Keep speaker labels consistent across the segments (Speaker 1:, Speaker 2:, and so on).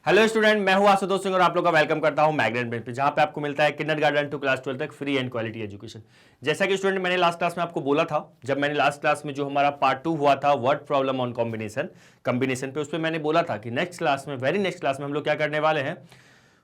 Speaker 1: Hello student, मैं हूं आशुतोष सिंह और आप लोग का वेलकम करता हूं मैग्नेट बेंच पे, जहां पे आपको मिलता है किंडरगार्टन टू क्लास 12 तक फ्री एंड क्वालिटी एजुकेशन। जैसा कि स्टूडेंट मैंने लास्ट क्लास में आपको बोला था, जब मैंने लास्ट क्लास में जो हमारा पार्ट 2 हुआ था वर्ड प्रॉब्लम ऑन कॉम्बिनेशन पे, उस पर मैंने बोला था कि नेक्स्ट क्लास में, वेरी नेक्स्ट क्लास में हम लोग क्या करने वाले हैं,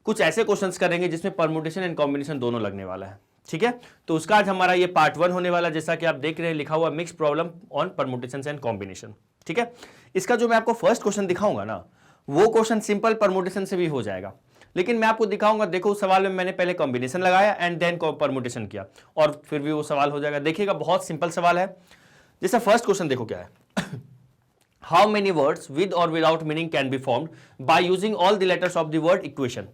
Speaker 1: कुछ ऐसे क्वेश्चंस करेंगे जिसमें परमुटेशन एंड कॉम्बिनेशन दोनों लगने वाला है। ठीक है, तो उसका आज हमारा ये पार्ट 1 होने वाला है। जैसा कि आप देख रहे हैं लिखा हुआ mix problem on permutation and combination. ठीक है, इसका जो मैं आपको फर्स्ट क्वेश्चन दिखाऊंगा ना, वो क्वेश्चन सिंपल परमुटेशन से भी हो जाएगा, लेकिन मैं आपको दिखाऊंगा। देखो उस सवाल में मैंने पहले कॉम्बिनेशन लगाया एंड देन परमुटेशन किया और फिर भी वो सवाल हो जाएगा। देखिएगा बहुत सिंपल सवाल है। जैसा फर्स्ट क्वेश्चन देखो क्या है, हाउ मेनी वर्ड्स विद और without meaning can be formed by using all the letters of the word equation.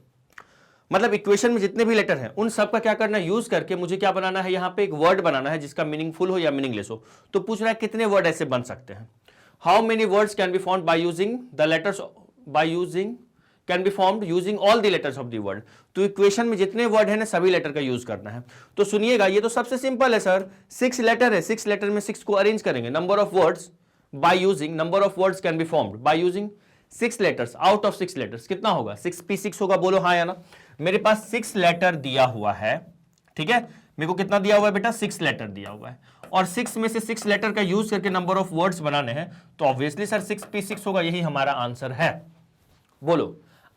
Speaker 1: मतलब इक्वेशन में जितने भी लेटर हैं उन सब का क्या करना है, यूज करके मुझे क्या बनाना है, यहां पे एक वर्ड बनाना है जिसका मीनिंगफुल हो या मीनिंगलेस हो। तो पूछ रहा है कितने वर्ड ऐसे बन सकते हैं। How many words can be formed by using the letters can be formed using all the letters of the word. तो इक्वेशन में जितने वर्ड है ना, सभी लेटर का यूज करना है। तो सुनिएगा, ये तो सबसे सिंपल है सर, 6 लेटर है, 6 लेटर में 6 को अरेंज करेंगे। Number of words by using, number of words can be formed by using 6 letters out of 6 letters. कितना होगा, 6p6 होगा, बोलो हाँ या ना। मेरे पास 6 लेटर दिया हुआ है। ठीक है, मेरे को कितना दिया हुआ है बेटा, 6 लेटर दिया हुआ है, और 6 में से 6 लेटर का यूज करके नंबर ऑफ वर्ड्स बनाने हैं। तो ऑब्वियसली सर 6p6 होगा, यही हमारा आंसर है। बोलो,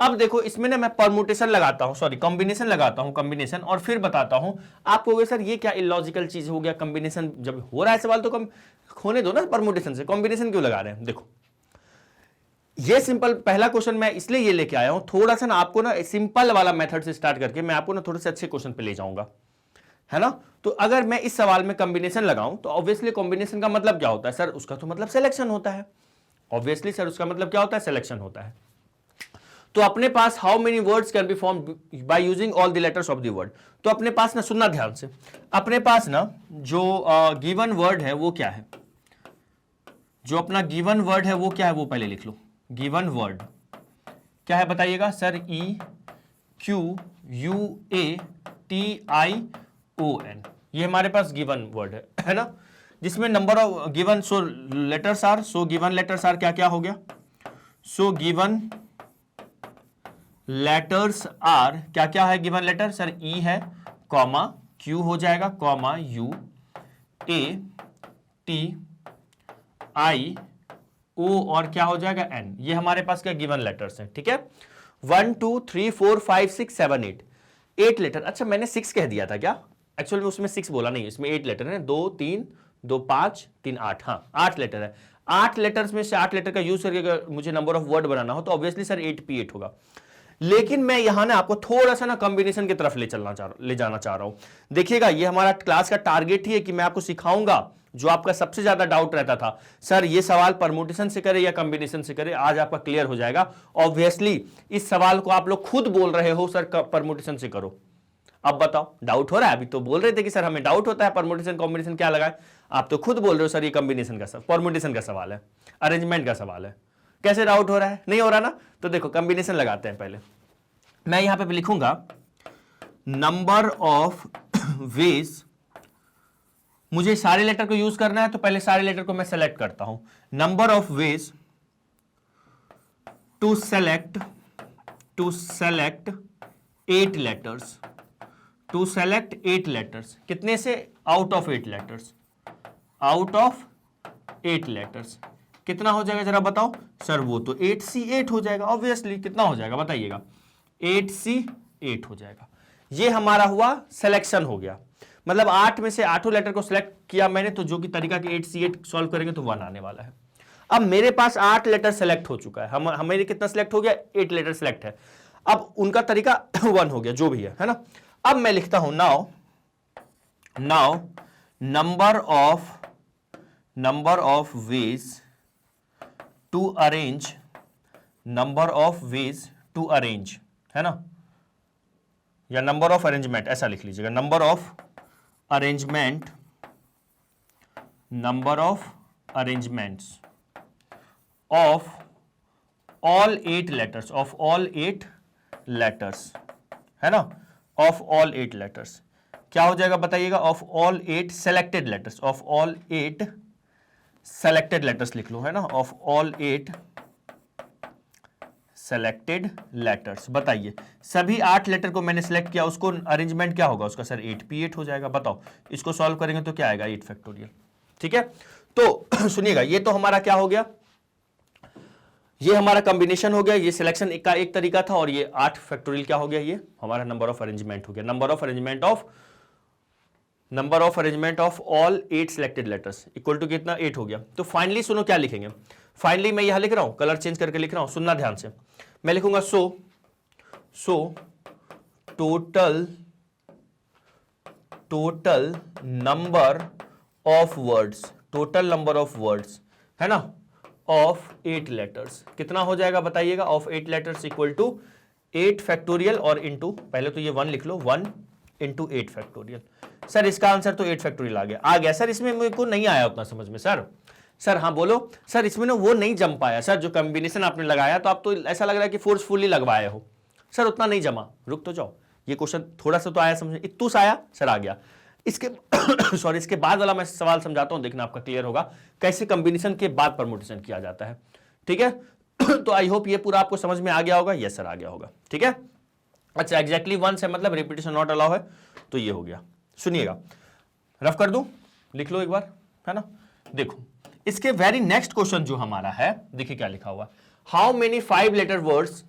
Speaker 1: अब देखो इसमें ना मैं परमुटेशन लगाता हूं, सॉरी कॉम्बिनेशन लगाता हूं, कॉम्बिनेशन, और फिर बताता हूं। आप कहोगे सर ये क्या इलॉजिकल चीज हो गया, कॉम्बिनेशन जब हो रहा है सवाल तो कम होने दो ना, परमुटेशन से कॉम्बिनेशन क्यों लगा रहे हैं। देखो ये सिंपल पहला क्वेश्चन मैं इसलिए ये लेके आया हूं, थोड़ा सा ना आपको ना सिंपल वाला मेथड से स्टार्ट करके मैं आपको ना थोड़े से अच्छे क्वेश्चन पे ले जाऊंगा, है ना। तो अगर मैं इस सवाल में कॉम्बिनेशन लगाऊं तो ऑब्वियसली कॉम्बिनेशन का मतलब क्या होता है सर, उसका तो मतलब सिलेक्शन होता है। ऑब्वियसली सर उसका मतलब क्या होता है, सिलेक्शन होता है। तो अपने पास how many words can be formed by using all the letters of the word. तो अपने पास ना, सुनना ध्यान से, अपने पास ना जो गिवन वर्ड है वो क्या है, जो अपना गिवन वर्ड है वो क्या है, वो पहले लिख लो। गिवन वर्ड क्या है बताइएगा सर, EQUATION, ये हमारे पास गिवन वर्ड है ना, जिसमें number of given, so letters are, so given letters are क्या क्या हो गया, सो गिवन लेटर्स आर क्या क्या है, गिवन लेटर सर ई है, कॉमा क्यू हो जाएगा, comma U, A T I O, और क्या हो जाएगा एन। ये हमारे पास क्या गिवन लेटर्स हैं। ठीक है, 1 2 3 4 5 6 7 8 लेटर। अच्छा मैंने 6 कह दिया था क्या, एक्चुअल में उसमें 6 बोला नहीं, इसमें 8 लेटर है, 2 3 2 5 3 8, हाँ 8 लेटर है। 8 लेटर्स में से 8 लेटर का यूज करके अगर मुझे नंबर ऑफ वर्ड बनाना हो तो ऑब्वियसली सर 8p8 होगा। लेकिन मैं यहां ना आपको थोड़ा सा ना कॉम्बिनेशन की तरफ ले जाना चाह रहा हूं। देखिएगा ये हमारा क्लास का टारगेट ही है कि मैं आपको सिखाऊंगा जो आपका सबसे ज्यादा डाउट रहता था, सर ये सवाल परमुटेशन से करे या कॉम्बिनेशन से करे, आज आपका क्लियर हो जाएगा। ऑब्वियसली इस सवाल को आप लोग खुद बोल रहे हो सर परमुटेशन से करो। अब बताओ डाउट हो रहा है, अभी तो बोल रहे थे कि सर हमें डाउट होता है परमुटेशन कॉम्बिनेशन क्या लगाए, आप तो खुद बोल रहे हो सर ये कॉम्बिनेशन का परमुटेशन का सवाल है, अरेंजमेंट का सवाल है। कैसे डाउट हो रहा है, नहीं हो रहा ना। तो देखो कॉम्बिनेशन लगाते हैं। पहले मैं यहां पे लिखूंगा नंबर ऑफ वेज, मुझे सारे लेटर को यूज करना है तो पहले सारे लेटर को मैं सेलेक्ट करता हूं। Number of ways to select 8 letters, to select 8 letters, कितने से, out of 8 letters, out of 8 letters. कितना हो जाएगा जरा बताओ सर, वो तो 8C8 हो जाएगा ऑब्वियसली। कितना हो जाएगा बताइएगा, 8C8 हो जाएगा। ये हमारा हुआ सिलेक्शन हो गया, मतलब 8 में से 8 लेटर को सिलेक्ट किया मैंने, तो जो कि तरीका कि 8C8 सॉल्व करेंगे तो 1 आने वाला है। अब मेरे पास 8 लेटर सेलेक्ट हो चुका है, हमें कितना सेलेक्ट हो गया, 8 लेटर सेलेक्ट है। अब उनका तरीका 1 हो गया, जो भी है ना। अब मैं लिखता हूं now number of ways to arrange, number of ways to arrange, है ना, या नंबर ऑफ अरेंजमेंट ऐसा लिख लीजिएगा, number of arrangements of all 8 letters, है ना, ऑफ ऑल 8 लेटर्स। क्या हो जाएगा बताइएगा, of all 8 selected letters, of all 8 selected letters लिख लो, है ना, ऑफ ऑल 8 सेलेक्टेड लेटर्स। बताइए सभी 8 लेटर को मैंने सेलेक्ट किया, उसको अरेंजमेंट क्या होगा उसका सर 8p8 हो जाएगा। बताओ इसको सॉल्व करेंगे तो क्या आएगा 8 फैक्टोरियल। ठीक है तो सुनिएगा ये तो हमारा क्या हो गया, ये हमारा कॉम्बिनेशन हो गया, ये सिलेक्शन का एक तरीका था और ये 8 फैक्टोरियल क्या हो गया, ये हमारा नंबर ऑफ अरेंजमेंट हो गया। Number of arrangement of all 8 selected letters equal to कितना 8 हो गया। तो फाइनली सुनो क्या लिखेंगे, फाइनली मैं यहां लिख रहा हूं, कलर चेंज करके लिख रहा हूं, सुनना ध्यान से। मैं लिखूंगा so total number of words है ना ऑफ 8 लेटर्स कितना हो जाएगा बताइएगा, of 8 letters equal to 8 factorial और इंटू, पहले तो ये 1 लिख लो, 1 इंटू 8 फैक्टोरियल। सर इसका आंसर तो 8 फैक्टोरियल आ गया सर, इसमें मेरे को नहीं आया उतना समझ में सर हाँ बोलो सर, इसमें ना वो नहीं जम पाया सर, जो कॉम्बिनेशन आपने लगाया तो आप तो ऐसा लग रहा है कि फोर्सफुली लगवाए हो सर, उतना नहीं जमा, रुक तो जाओ, ये क्वेश्चन थोड़ा सा तो आया समझ, इतूस आया सर आ गया। इसके सॉरी इसके बाद वाला मैं सवाल समझाता हूं, देखना आपका क्लियर होगा कैसे कॉम्बिनेशन के बाद परमुटेशन किया जाता है। ठीक है तो आई होप ये पूरा आपको समझ में आ गया होगा, यस सर आ गया होगा। ठीक है अच्छा एग्जैक्टली 1 से मतलब रिपीटेशन नॉट अलाउ है, तो ये हो गया। सुनिएगा रफ कर दूं, लिख लो एक बार है ना। देखो इसके वेरी नेक्स्ट क्वेश्चन जो हमारा है, देखिए क्या लिखा हुआ, how many 5 letter words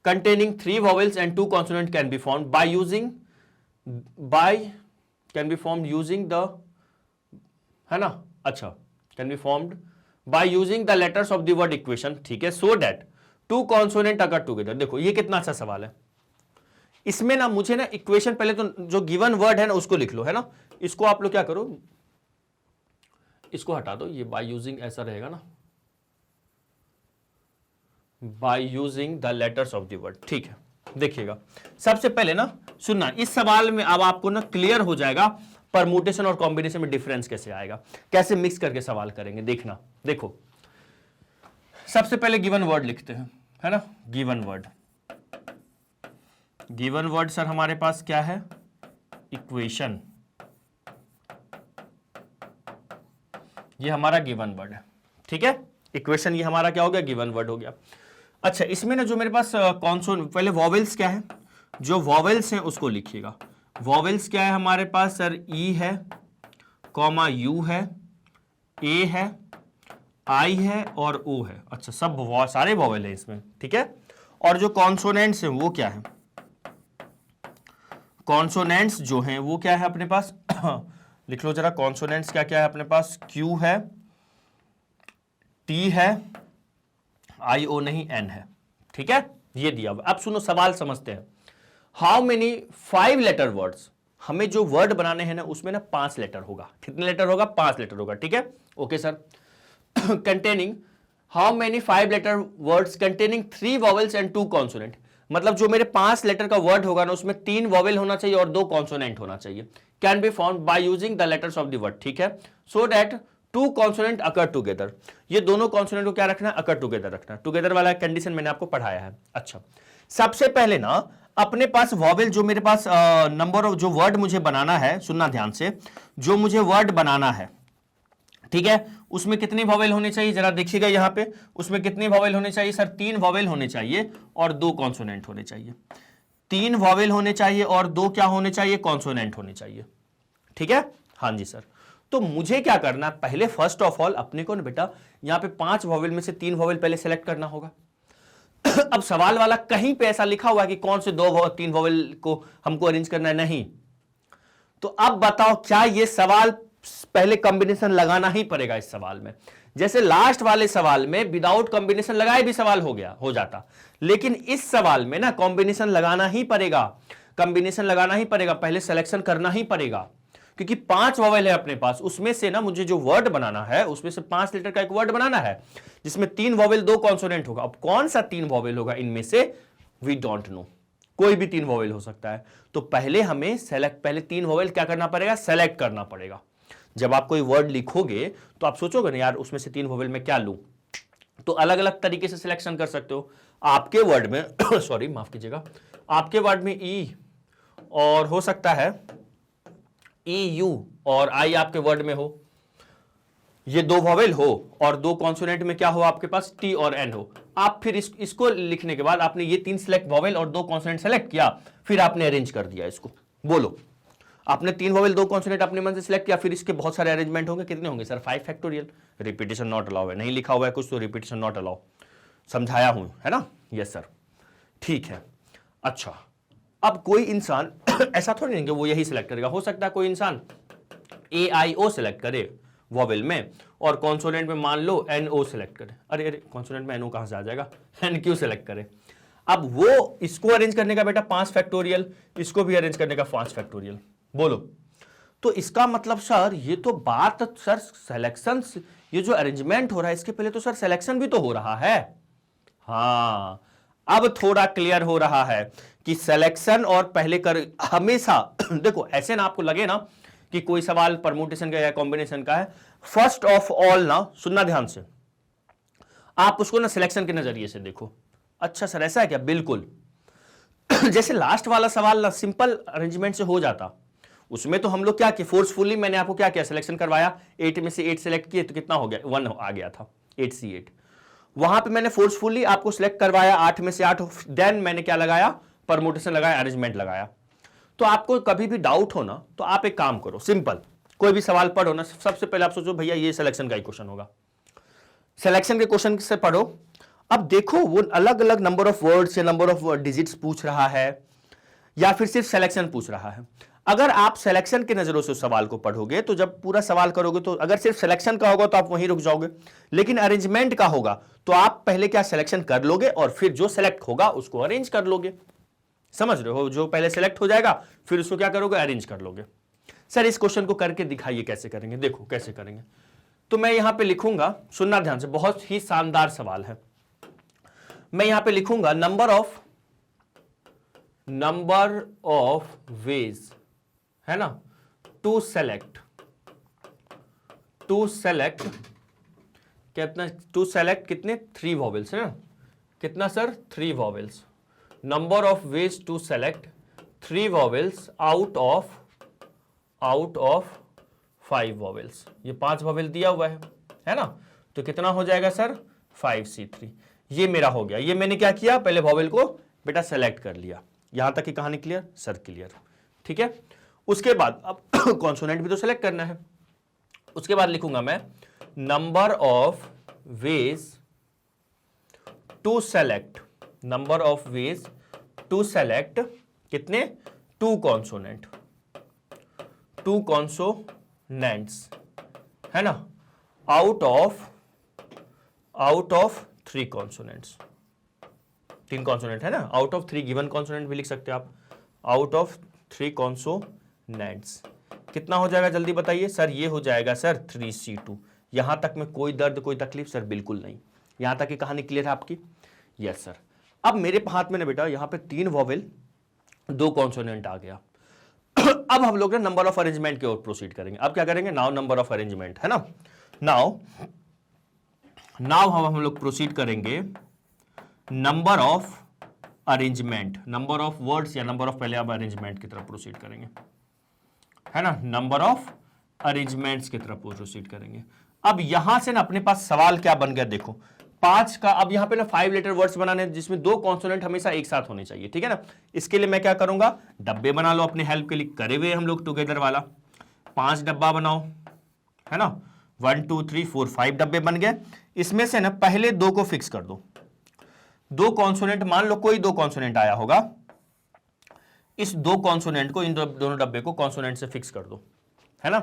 Speaker 1: containing 3 vowels and 2 consonant can be formed by using the है ना, अच्छा can be formed by using the letters of the word equation, ठीक है, so that 2 consonant occur together। देखो ये कितना अच्छा सवाल है, इसमें ना मुझे ना इक्वेशन पहले तो जो गिवन वर्ड है ना उसको लिख लो है ना, इसको आप लोग क्या करो, इसको हटा दो, ये बाय यूजिंग ऐसा रहेगा ना, bye using the letters of the word. ठीक है देखिएगा सबसे पहले ना सुनना, इस सवाल में अब आपको ना क्लियर हो जाएगा परमुटेशन और कॉम्बिनेशन में डिफरेंस कैसे आएगा, कैसे मिक्स करके सवाल करेंगे। देखना देखो सबसे पहले गिवन वर्ड लिखते हैं है ना, गिवन वर्ड सर हमारे पास क्या है, इक्वेशन, ये हमारा गिवन वर्ड है। ठीक है इक्वेशन ये हमारा क्या हो गया, गिवन वर्ड हो गया। अच्छा इसमें ना जो मेरे पास कॉन्सोनेंट, पहले वॉवेल्स क्या है, जो वॉवेल्स हैं उसको लिखिएगा। वॉवेल्स क्या है हमारे पास सर, ई है, कॉमा यू है, ए है, आई है और ओ है। अच्छा सब सारे वॉवेल है इसमें, ठीक है। और जो कॉन्सोनेंट्स हैं वो क्या है, कॉन्सोनेंट्स जो हैं वो क्या है अपने पास लिख लो जरा, कॉन्सोनेंट्स क्या क्या है अपने पास, क्यू है, टी है, आई ओ नहीं एन है। ठीक है ये दिया। अब सुनो सवाल समझते हैं, हाउ मेनी 5 लेटर वर्ड्स, हमें जो वर्ड बनाने हैं ना उसमें ना 5 लेटर होगा। कितने लेटर होगा, 5 लेटर होगा। ठीक है okay sir. Containing how many 5 letter words containing 3 vowels and 2 consonant, मतलब जो मेरे 5 लेटर का वर्ड होगा ना उसमें 3 वॉवेल होना चाहिए और 2 कॉन्सोनेंट होना चाहिए। Can be found by using the letters of the word. ठीक है so that 2 consonant occur together, ये दोनों कॉन्सोनेंट को क्या रखना है, अकर टुगेदर रखना है। टुगेदर वाला कंडीशन मैंने आपको पढ़ाया है। अच्छा सबसे पहले ना अपने पास वॉवेल, जो मेरे पास नंबर ऑफ जो वर्ड मुझे बनाना है, सुनना ध्यान से, जो मुझे वर्ड बनाना है ठीक है, उसमें कितनी वॉवेल होनी चाहिए जरा देखिएगा यहां पे, उसमें कितनी वॉवेल होनी चाहिए सर, 3 वॉवेल होने चाहिए और 2 कॉन्सोनेंट होने चाहिए। 3 वॉवेल होने चाहिए और 2 क्या होने चाहिए, कॉन्सोनेंट होने चाहिए। ठीक है हाँ जी सर। तो मुझे क्या करना है, पहले फर्स्ट ऑफ ऑल अपने को ना बेटा यहां पे 5 वॉवेल में से 3 वॉवेल पहले सेलेक्ट करना होगा। अब सवाल वाला कहीं पे ऐसा लिखा हुआ है कि कौन से 3 वॉवेल को हमको अरेंज करना है, नहीं। तो अब बताओ क्या ये सवाल पहले कॉम्बिनेशन लगाना ही पड़ेगा इस सवाल में, जैसे लास्ट वाले सवाल में विदाउट कॉम्बिनेशन लगाए भी सवाल हो जाता, लेकिन इस सवाल में ना कॉम्बिनेशन लगाना ही पड़ेगा, कॉम्बिनेशन लगाना ही पड़ेगा, पहले सिलेक्शन करना ही पड़ेगा, क्योंकि 5 वॉवेल है अपने पास, उसमें से ना मुझे जो वर्ड बनाना है उसमें से 5 लेटर का एक वर्ड बनाना है जिसमें 3 वॉवेल 2 कॉन्सोनेंट होगा। अब कौन सा 3 वॉवेल होगा इनमें से, वी डोंट नो, कोई भी 3 वॉवेल हो सकता है। तो पहले हमें पहले 3 वॉवेल क्या करना पड़ेगा, सेलेक्ट करना पड़ेगा। जब आप कोई वर्ड लिखोगे तो आप सोचोगे ना यार उसमें से 3 वॉवेल में क्या लूं, तो अलग अलग तरीके से सिलेक्शन कर सकते हो। आपके वर्ड में सॉरी माफ कीजिएगा, आपके वर्ड में ई और हो सकता है ई यू और आई आपके वर्ड में हो, ये दो वॉवेल हो और दो कॉन्सोनेंट में क्या हो आपके पास टी और एन हो, आप फिर इसको लिखने के बाद आपने ये तीन सिलेक्ट वॉवेल और दो कॉन्सोनेंट सेलेक्ट किया, फिर आपने अरेंज कर दिया इसको। बोलो, आपने तीन वॉवेल दो कॉन्सोनेंट अपने मन से सिलेक्ट किया, फिर इसके बहुत सारे अरेंजमेंट होंगे, कितने होंगे sir 5 factorial. Repetition not allow है, नहीं लिखा हुआ है कुछ तो रिपीटेशन नॉट अलाउ, समझाया हूं है ना। यस सर, ठीक है। अच्छा, अब कोई इंसान ऐसा थोड़ी नहीं कि वो यही सिलेक्ट करेगा, हो सकता है कोई इंसान AIO सिलेक्ट करे वॉवेल में और कॉन्सोनेंट में मान लो NO सिलेक्ट करे। अरे अरे कॉन्सोनेंट में NO कहां से आ जाएगा, NQ सिलेक्ट करे। अब वो इसको अरेंज करने का बेटा 5 फैक्टोरियल, इसको भी अरेंज करने का 5 फैक्टोरियल। बोलो, तो इसका मतलब सर ये तो बात सर सिलेक्शन, ये जो अरेंजमेंट हो रहा है इसके पहले तो सर सिलेक्शन भी तो हो रहा है। हाँ, अब थोड़ा क्लियर हो रहा है कि सिलेक्शन और पहले कर हमेशा देखो ऐसे ना आपको लगे ना कि कोई सवाल परमुटेशन का या कॉम्बिनेशन का है, फर्स्ट ऑफ ऑल ना सुनना ध्यान से, आप उसको ना सिलेक्शन के नजरिए से देखो। अच्छा सर ऐसा है क्या, बिल्कुल जैसे लास्ट वाला सवाल ना सिंपल अरेंजमेंट से हो जाता, उसमें तो हम लोग क्या किया, फोर्सफुली मैंने आपको क्या किया, सिलेक्शन करवाया, 8 में से 8 सिलेक्ट किए तो कितना हो गया, 1 आ गया था, 8C8। वहां पे मैंने फोर्सफुली आपको सिलेक्ट करवाया 8 में से 8, देन मैंने क्या लगाया, परमुटेशन लगाया, अरेंजमेंट लगाया। तो आपको कभी भी डाउट हो ना तो आप एक काम करो, सिंपल कोई भी सवाल पढ़ो ना, सबसे पहले आप सोचो भैया ये सिलेक्शन का ही क्वेश्चन होगा, सिलेक्शन के क्वेश्चन से पढ़ो। अब देखो वो अलग अलग नंबर ऑफ वर्ड्स या नंबर ऑफ डिजिट्स पूछ रहा है या फिर सिर्फ सिलेक्शन पूछ रहा है। अगर आप सिलेक्शन के नजरों से सवाल को पढ़ोगे तो जब पूरा सवाल करोगे तो अगर सिर्फ सिलेक्शन का होगा तो आप वहीं रुक जाओगे, लेकिन अरेंजमेंट का होगा तो आप पहले क्या सिलेक्शन कर लोगे और फिर जो सिलेक्ट होगा उसको अरेंज कर लोगे। समझ रहे हो, जो पहले सिलेक्ट हो जाएगा फिर उसको क्या करोगे, अरेंज कर लोगे। सर इस क्वेश्चन को करके दिखाइए कैसे करेंगे, देखो कैसे करेंगे। तो मैं यहां पे लिखूंगा, सुनना ध्यान से, बहुत ही शानदार सवाल है। मैं यहां पे लिखूंगा नंबर ऑफ वेज, है ना, टू सेलेक्ट कितना, टू सेलेक्ट कितने, 3 वॉवेल्स है ना, कितना sir 3 vowels, number of ways to select 3 vowels out of 5 vowels. ये 5 वॉवेल दिया हुआ है ना, तो कितना हो जाएगा सर 5C3। ये मेरा हो गया, ये मैंने क्या किया, पहले वॉवेल को बेटा सेलेक्ट कर लिया। यहां तक की कहानी क्लियर सर, क्लियर, ठीक है। उसके बाद अब कॉन्सोनेंट भी तो सेलेक्ट करना है, उसके बाद लिखूंगा मैं number of ways to select, number of ways to select कितने, 2 कॉन्सोनेंट्स, है ना, आउट ऑफ 3 कॉन्सोनेंट्स। 3 कॉन्सोनेंट है ना, आउट ऑफ 3 गिवन कॉन्सोनेंट भी लिख सकते हैं आप, आउट ऑफ 3 कॉन्सोनेंट्स। कितना हो जाएगा जल्दी बताइए सर, ये हो जाएगा सर 3C2। यहां तक में कोई दर्द कोई तकलीफ सर, बिल्कुल नहीं, यहां तक की कहानी क्लियर है आपकी। Yes sir. अब मेरे हाथ में ना बेटा यहां पे 3 वॉवेल 2 कॉन्सोनेंट आ गया। अब हम लोग ना नंबर ऑफ अरेंजमेंट की ओर प्रोसीड करेंगे। अब क्या करेंगे, नाउ नंबर ऑफ अरेंजमेंट, है ना, नाउ हम लोग प्रोसीड करेंगे number of arrangement, number of words या नंबर ऑफ, पहले आप अरेंजमेंट की तरफ प्रोसीड करेंगे, है ना, नंबर ऑफ अरेंजमेंट्स की तरफ प्रोसीड करेंगे। अब यहां से ना अपने पास सवाल क्या बन गया, देखो 5 का, अब यहां पे ना 5 लेटर वर्ड्स बनाने जिसमें 2 कॉन्सोनेंट हमेशा एक साथ होने चाहिए, ठीक है ना। इसके लिए मैं क्या करूंगा, डब्बे बना लो अपने हेल्प के लिए, करे हुए हम लोग टुगेदर वाला, 5 डब्बा बनाओ, है ना, 1 2 3 4 5 डब्बे बन गए। इसमें से ना पहले 2 को फिक्स कर दो, 2 कॉन्सोनेंट, मान लो कोई 2 कॉन्सोनेंट आया होगा, इस 2 कॉन्सोनेंट को, इन दोनों डब्बे को कॉन्सोनेंट से फिक्स कर दो, है ना।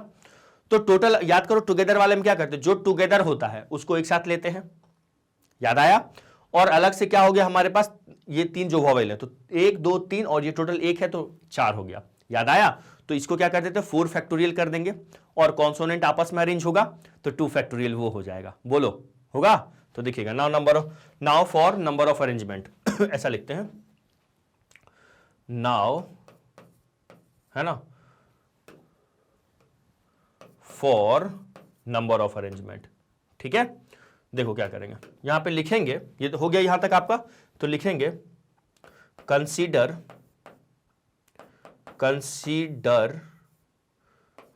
Speaker 1: तो टोटल याद करो, टुगेदर वाले में क्या करते हैं, जो टुगेदर होता है उसको एक साथ लेते हैं, याद आया। और अलग से क्या हो गया हमारे पास, ये 3 जो वॉवेल है, तो 1 2 3 और ये टोटल 1 है तो 4 हो गया, याद आया। तो इसको क्या कर देते हैं, 4 फैक्टोरियल कर देंगे और कॉन्सोनेंट आपस में अरेंज होगा तो 2 फैक्टोरियल वो हो जाएगा, बोलो होगा। तो देखिएगा now for number of arrangement ऐसा लिखते हैं, नाउ, है ना, फॉर नंबर ऑफ अरेंजमेंट, ठीक है। देखो क्या करेंगे, यहां पे लिखेंगे, ये तो हो गया यहां तक आपका, तो लिखेंगे consider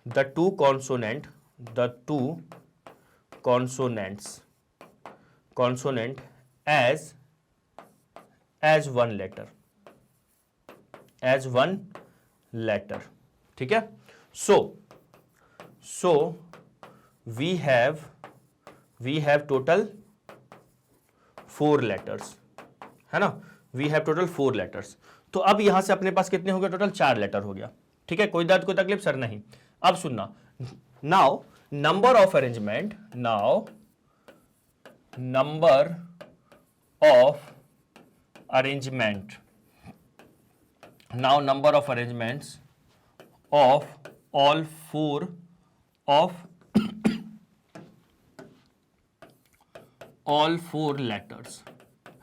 Speaker 1: the two consonant as one letter, ठीक है। so we have total 4 letters, है ना, we have total 4 letters। तो अब यहां से अपने पास कितने हो गए, टोटल 4 लेटर हो गया, ठीक है। कोई दर्द कोई तकलीफ सर? नहीं। अब सुनना, now number of arrangement, now number of arrangements of all 4 letters,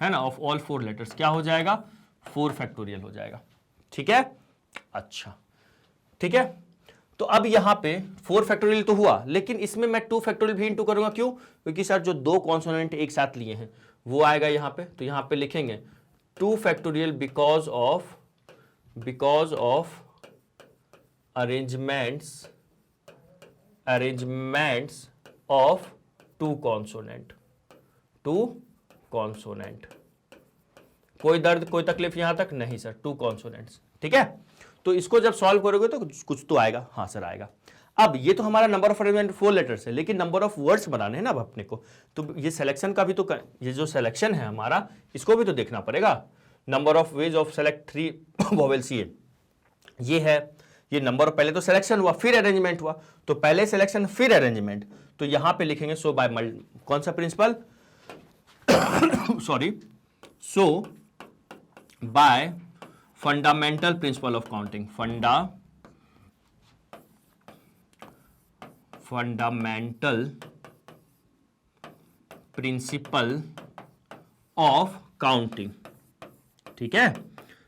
Speaker 1: है ना, ऑफ ऑल 4 लेटर्स क्या हो जाएगा, 4 फैक्टोरियल हो जाएगा, ठीक है। अच्छा, ठीक है। तो अब यहां पे 4 फैक्टोरियल तो हुआ, लेकिन इसमें मैं 2 फैक्टोरियल भी इंटू करूंगा, क्यों? क्योंकि सर जो 2 कॉन्सोनेंट एक साथ लिए हैं वो आएगा यहां पे, तो यहां पे लिखेंगे 2 factorial because of arrangements of 2 consonant. कोई दर्द कोई तकलीफ यहां तक? नहीं सर, 2 कॉन्सोनेंट्स, ठीक है। तो इसको जब सॉल्व करोगे तो कुछ तो आएगा, हाँ सर आएगा। अब ये तो हमारा नंबर ऑफ अरेंजमेंट 4 लेटर्स है, लेकिन नंबर ऑफ वर्ड्स बनाने हैं ना अब अपने को, तो ये सिलेक्शन का भी तो ये जो सिलेक्शन है हमारा, इसको भी तो देखना पड़ेगा। Number of ways of select 3 vowels, ये है, ये नंबर ऑफ, पहले तो सिलेक्शन हुआ फिर अरेंजमेंट हुआ, तो पहले सिलेक्शन फिर अरेंजमेंट, तो यहां पे लिखेंगे सो बाय कौन सा principle sorry, so by fundamental principle of counting, fundamental principle of counting, ठीक है।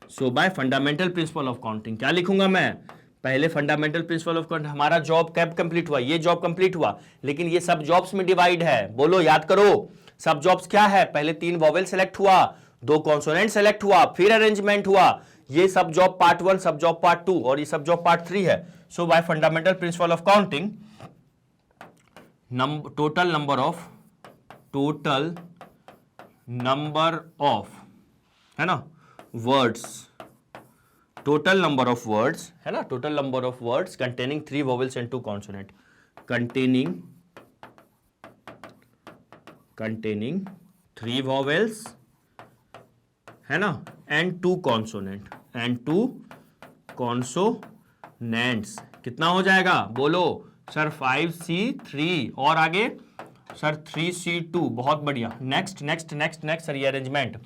Speaker 1: So by fundamental principle of counting क्या लिखूंगा मैं, पहले फंडामेंटल प्रिंसिपल ऑफ काउंटिंग, हमारा जॉब कैब कंप्लीट हुआ, ये जॉब कंप्लीट हुआ, लेकिन ये सब जॉब्स में डिवाइड है, बोलो याद करो, सब जॉब्स क्या है, पहले 3 वोवेल सेलेक्ट हुआ, 2 कॉन्सोनेंट सेलेक्ट हुआ, फिर अरेंजमेंट हुआ, ये सब जॉब पार्ट 1, सब जॉब पार्ट 2 और ये सब जॉब पार्ट 3 है। So by fundamental principle of counting, total number of है ना words, total number of words है ना, total number of words containing 3 vowels and 2 consonant, containing 3 vowels है ना एंड 2 कॉन्सोनेंट्स, कितना हो जाएगा बोलो सर, 5C3 और आगे सर 3C2, बहुत बढ़िया। नेक्स्ट सर ये अरेंजमेंट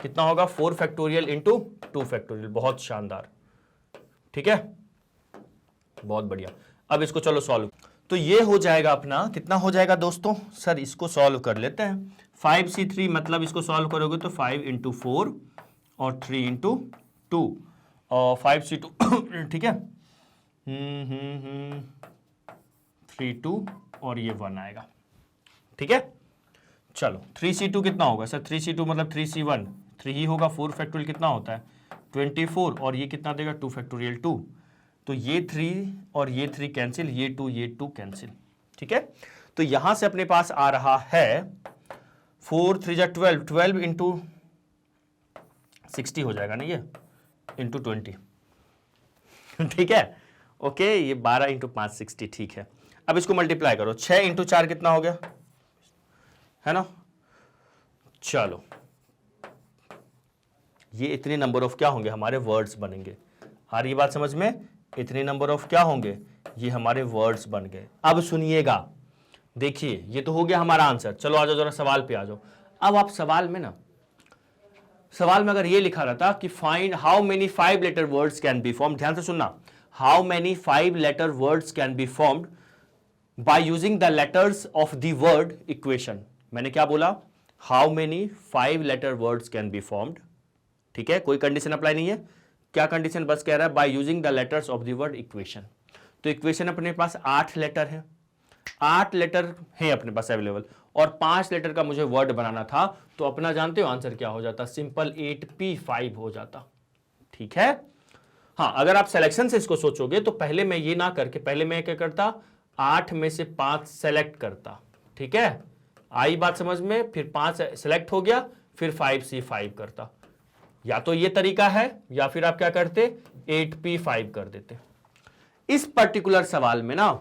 Speaker 1: कितना होगा, 4 फैक्टोरियल इंटू 2 फैक्टोरियल, बहुत शानदार, ठीक है, बहुत बढ़िया। अब इसको चलो सॉल्व, तो ये हो जाएगा अपना, कितना हो जाएगा दोस्तों, सर इसको सॉल्व कर लेते हैं। 5C3 मतलब इसको सॉल्व करोगे तो 5 इंटू 4 और 3 इंटू 2 और 5C2 ठीक है, 3 2 और ये 1 आएगा, ठीक है। चलो 3C2 कितना होगा सर, 3C2 मतलब 3C1 3 ही होगा, 4 फैक्टोरियल कितना होता है 24 और ये कितना देगा 2 फैक्टोरियल 2, तो ये 3 और ये 3 कैंसिल, ये 2 कैंसिल, ठीक है। तो यहां से अपने पास आ रहा है 4 3 जा 12 इंटू 60 हो जाएगा ना, ये इंटू 20 ठीक है, ओके, ये 12 इंटू 5 60, ठीक है। अब इसको मल्टीप्लाई करो, 6 इंटू 4 कितना हो गया, है ना। चलो ये इतने नंबर ऑफ क्या होंगे, हमारे वर्ड्स बनेंगे, आ रही बात समझ में, इतने नंबर ऑफ क्या होंगे, ये हमारे वर्ड्स बन गए। अब सुनिएगा, देखिए ये तो हो गया हमारा आंसर, चलो आ जाओ जरा सवाल पे आ जाओ। अब आप सवाल में अगर ये लिखा रहता कि find how many 5 letter words can be formed, ध्यान से सुनना, how many 5 letter words can be formed by using the letters of the word equation. मैंने क्या बोला, how many 5 letter words can be formed, ठीक है, कोई कंडीशन अप्लाई नहीं है, क्या कंडीशन, बस कह रहा है by using the letters of the word equation. तो इक्वेशन अपने पास 8 लेटर है, 8 लेटर है अपने पास अवेलेबल, और 5 लेटर का मुझे वर्ड बनाना था, तो अपना जानते हो आंसर क्या हो जाता, सिंपल 8P5 हो जाता, ठीक है। हाँ, अगर आप सिलेक्शन से इसको सोचोगे तो पहले मैं ये ना करके, पहले मैं क्या करता, 8 में से 5 सेलेक्ट करता, ठीक है, आई बात समझ में। फिर 5 सेलेक्ट हो गया, फिर 5C5 करता। या तो ये तरीका है या फिर आप क्या करते 8P5 कर देते। इस पर्टिकुलर सवाल में ना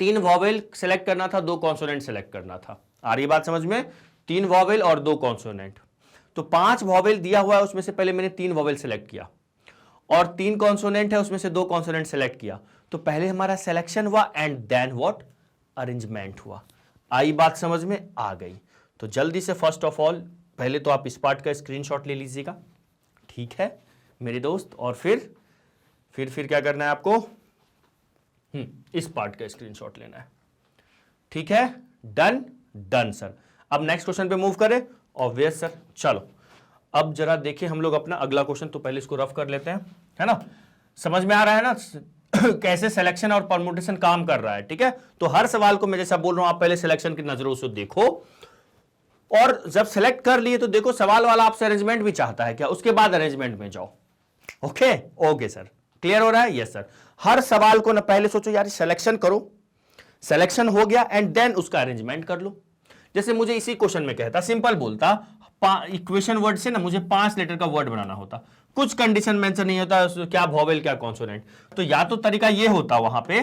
Speaker 1: 3 वॉवेल सेलेक्ट करना था, 2 कॉन्सोनेंट सेलेक्ट करना था। आ रही बात समझ में, 3 वॉवेल और 2 कॉन्सोनेंट। तो 5 वॉवेल दिया हुआ है, उसमें से पहले मैंने 3 वॉवेल सेलेक्ट किया और 3 कॉन्सोनेंट है, उसमें से 2 कॉन्सोनेंट सेलेक्ट किया। तो पहले हमारा सिलेक्शन हुआ एंड देन व्हाट, अरेंजमेंट हुआ। आई बात समझ में आ गई। तो जल्दी से फर्स्ट ऑफ ऑल पहले तो आप इस पार्ट का स्क्रीनशॉट ले लीजिएगा, ठीक है मेरे दोस्त। और फिर क्या करना है आपको, इस पार्ट का स्क्रीनशॉट लेना है, ठीक है। Done sir. अब नेक्स्ट क्वेश्चन पे मूव करें। Obvious sir. चलो अब जरा देखिए हम लोग अपना अगला क्वेश्चन, तो पहले इसको रफ कर लेते हैं, है ना। समझ में आ रहा है ना कैसे सिलेक्शन और परमुटेशन काम कर रहा है, ठीक है। तो हर सवाल को मैं जैसा बोल रहा हूं, आप पहले सिलेक्शन की नजरों से देखो, और जब सेलेक्ट कर लिए तो देखो सवाल वाला आपसे अरेंजमेंट भी चाहता है क्या, उसके बाद अरेंजमेंट में जाओ। ओके सर, क्लियर हो रहा है। Yes sir. हर सवाल को ना पहले सोचो यार सिलेक्शन करो, सिलेक्शन हो गया एंड देन उसका अरेंजमेंट कर लो। जैसे मुझे इसी क्वेश्चन में कहता, सिंपल बोलता, इक्वेशन वर्ड से ना मुझे 5 लेटर का वर्ड बनाना होता, कुछ कंडीशन मेंशन नहीं होता, क्या वॉवेल क्या कॉन्सोनेंट। तो या तो तरीका ये होता, वहां पे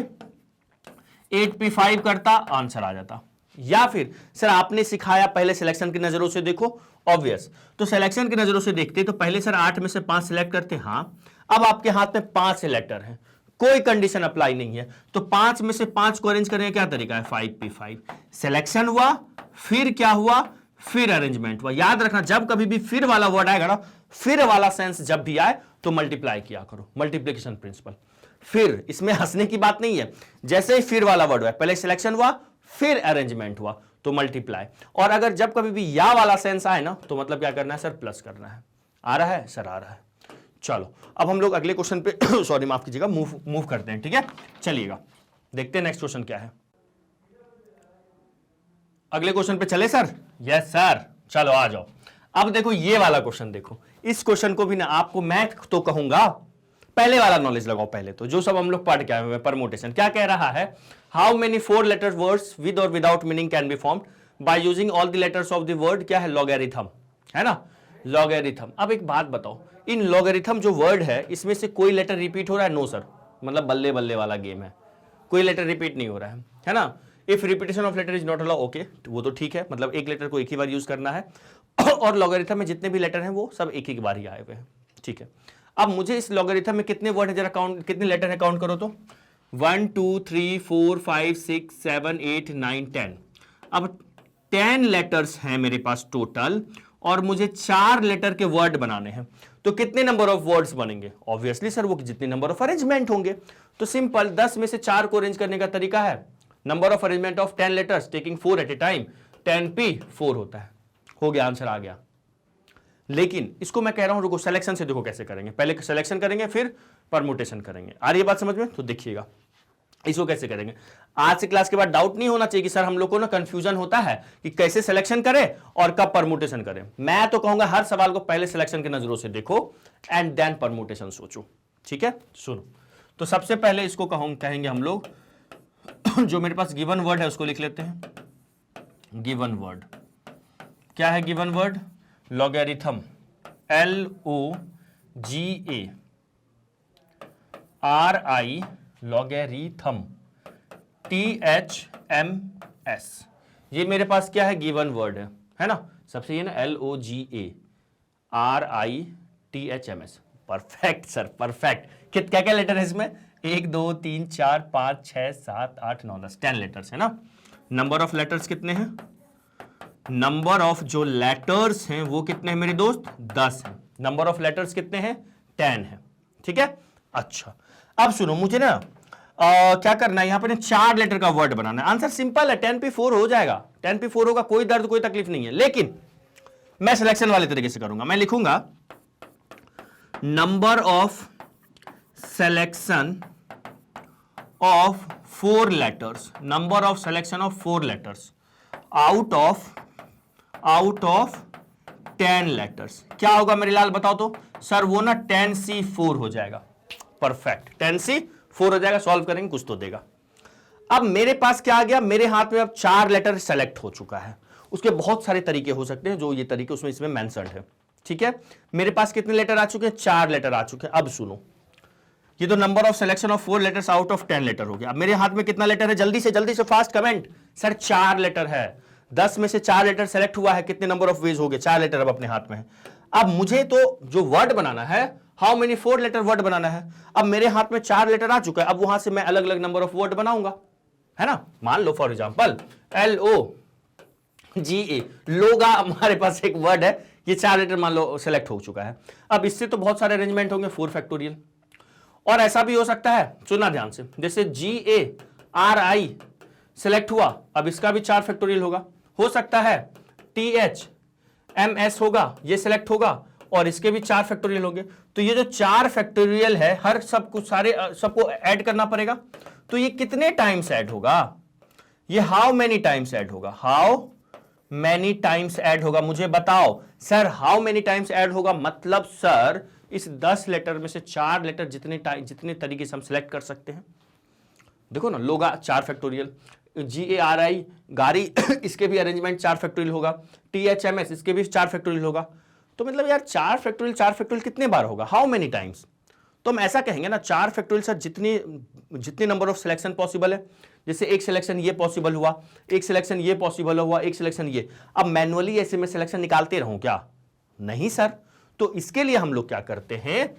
Speaker 1: 8P5 करता, आंसर आ जाता। या फिर सर आपने सिखाया पहले सिलेक्शन की नजरों से देखो, ऑब्वियस। तो सिलेक्शन की नजरों से देखते तो पहले सर 8 में से 5 सिलेक्ट करते। हाँ, अब आपके हाथ में 5 सिलेक्टर हैं, कोई कंडीशन अप्लाई नहीं है, तो 5 में से 5 को अरेंज करने का क्या तरीका है, 5P5। सिलेक्शन हुआ, फिर क्या हुआ, फिर अरेंजमेंट हुआ। याद रखना जब कभी भी फिर वाला वर्ड आएगा ना, फिर वाला सेंस जब भी आए तो मल्टीप्लाई किया करो, मल्टीप्लिकेशन प्रिंसिपल। फिर इसमें हंसने की बात नहीं है, जैसे ही फिर वाला वर्ड हुआ, पहले सिलेक्शन हुआ फिर अरेंजमेंट हुआ तो मल्टीप्लाई। और अगर जब कभी भी या वाला सेंस आए ना, तो मतलब क्या करना है सर, प्लस करना है। आ रहा है सर, आ रहा है। चलो अब हम लोग अगले क्वेश्चन पे सॉरी माफ कीजिएगा, मूव करते हैं, ठीक है। चलिएगा देखते हैं नेक्स्ट क्वेश्चन क्या है। अगले क्वेश्चन पे चले सर। यस सर, चलो आ जाओ। अब देखो ये वाला क्वेश्चन देखो, इस क्वेश्चन को भी ना आपको मैं तो कहूंगा पहले वाला नॉलेज लगाओ। पहले तो जो सब हम लोग पढ़ के आए हुए, परमुटेशन क्या कह रहा है, how many 4 letter words with और without meaning can be formed by using all the letters of the word, क्या है, लॉगरिथम, है ना, लॉगरिथम। अब एक बात बताओ, इन लॉगरिथम जो वर्ड है इसमें से कोई लेटर रिपीट हो रहा है, नो सर, मतलब बल्ले बल्ले वाला गेम है, कोई लेटर रिपीट नहीं हो रहा है ना। If repetition of letter is not allow, okay, वो तो ठीक है, मतलब एक लेटर को एक ही बार यूज करना है, और लॉगरिथम में जितने भी लेटर हैं वो सब एक ही बार ही आए हुए हैं, ठीक है। अब मुझे इस लॉगरिथम में कितने वर्ड है जरा काउंट, कितने लेटर है काउंट करो तो, 1 2 3 4 5 6 7 8 9 10। अब 10 लेटर्स हैं मेरे पास टोटल, और मुझे 4 लेटर के वर्ड बनाने हैं, तो कितने नंबर ऑफ वर्ड्स बनेंगे, ऑब्वियसली सर वो जितने नंबर ऑफ अरेंजमेंट होंगे। तो सिंपल 10 में से 4 को अरेंज करने का तरीका है, number of arrangement of 10 letters taking 4 at a time, 10P4 होता है। हो गया, आंसर आ गया। लेकिन इसको मैं कह रहा हूं रुको, सिलेक्शन से देखो कैसे करेंगे, पहले सिलेक्शन करेंगे फिर परमुटेशन करेंगे। आ रही है बात समझ में, तो देखिएगा इसको कैसे करेंगे। आज से क्लास के बाद डाउट नहीं होना चाहिए कि सर हम लोग को ना कंफ्यूजन होता है कि कैसे सिलेक्शन करें और कब परमुटेशन करें। मैं तो कहूंगा हर सवाल को पहले सिलेक्शन की नजरों से देखो एंड देन परमुटेशन सोचो, ठीक है। सुनो, तो सबसे पहले इसको कहेंगे हम लोग जो मेरे पास गिवन वर्ड है उसको लिख लेते हैं। गिवन वर्ड क्या है, given word logarithm, LOGARI logarithm, THMS, ये मेरे पास क्या है, गिवन वर्ड है ना। सबसे ये ना LOGARITHMS, परफेक्ट सर, परफेक्ट। क्या क्या लेटर है इसमें, 1 2 3 4 5 6 7 8 9 10, 10 लेटर्स है ना। नंबर ऑफ लेटर्स कितने हैं, नंबर ऑफ जो लेटर्स हैं वो कितने हैं मेरे दोस्त, 10 हैं। नंबर ऑफ लेटर्स कितने हैं, 10 है, ठीक है। अच्छा अब सुनो, मुझे ना क्या करना है, यहां पर 4 लेटर का वर्ड बनाना है। आंसर सिंपल है, 10P4 हो जाएगा, 10P4 होगा, कोई दर्द कोई तकलीफ नहीं है। लेकिन मैं सिलेक्शन वाले तरीके से करूंगा, मैं लिखूंगा number of selection of 4 letters, number of selection of 4 letters out of 10 letters. क्या होगा मेरे लाल बताओ तो, सर वो ना 10C4 हो जाएगा, परफेक्ट, 10C4 हो जाएगा। सॉल्व करेंगे कुछ तो देगा। अब मेरे पास क्या आ गया, मेरे हाथ में अब 4 लेटर सेलेक्ट हो चुका है। उसके बहुत सारे तरीके हो सकते हैं, जो ये तरीके उसमें इसमें मेंशन्ड है। ठीक है, मेरे पास कितने लेटर आ चुके हैं, 4 लेटर आ चुके हैं। अब सुनो, ये तो number of selection of 4 letters out of 10 letter हो गया। अब मेरे हाथ में कितना लेटर है, जल्दी से फास्ट कमेंट। सर 4 लेटर है, 10 में से 4 लेटर सेलेक्ट हुआ है, कितने नंबर ऑफ वेज हो गए, 4 लेटर अब अपने हाथ में है। अब मुझे तो जो वर्ड बनाना है, हाउ मेनी 4 लेटर वर्ड बनाना है। अब मेरे हाथ में 4 लेटर आ चुका है, अब वहां से मैं अलग अलग नंबर ऑफ वर्ड बनाऊंगा, है ना। मान लो फॉर एग्जाम्पल LOGA, लोगा हमारे पास एक वर्ड है, ये 4 लेटर मान लो सेलेक्ट हो चुका है। अब इससे तो बहुत सारे अरेंजमेंट होंगे, 4 फैक्टोरियल। और ऐसा भी हो सकता है, सुनना ध्यान से, जैसे GARI सेलेक्ट हुआ, अब इसका भी 4 फैक्टोरियल होगा। हो सकता है THMS होगा, ये सेलेक्ट होगा और इसके भी 4 फैक्टोरियल होंगे। तो ये जो 4 फैक्टोरियल है, हर सब कुछ सबको ऐड करना पड़ेगा। तो ये कितने टाइम्स ऐड होगा, ये हाउ मेनी टाइम्स ऐड होगा, हाउ मेनी टाइम्स ऐड होगा, मुझे बताओ sir. How many times add होगा मतलब सर इस 10 लेटर में से 4 लेटर जितने तरीके से हम सिलेक्ट कर सकते हैं। देखो ना, लोगा 4 फैक्टोरियल, GARI गारी इसके भी अरेंजमेंट 4 फैक्टोरियल होगा, THMS इसके भी 4 फैक्टोरियल होगा। तो मतलब यार 4 फैक्टोरियल कितने बार होगा, हाउ मेनी टाइम्स। तो हम ऐसा कहेंगे ना, 4 फैक्टोरियल सर जितनी नंबर ऑफ सिलेक्शन पॉसिबल है। जैसे एक सिलेक्शन ये पॉसिबल हुआ, एक सिलेक्शन ये पॉसिबल हुआ, एक सिलेक्शन ये। अब मैनुअली ऐसे में सिलेक्शन निकालते रहूं क्या, नहीं सर। तो इसके लिए हम लोग क्या करते हैं,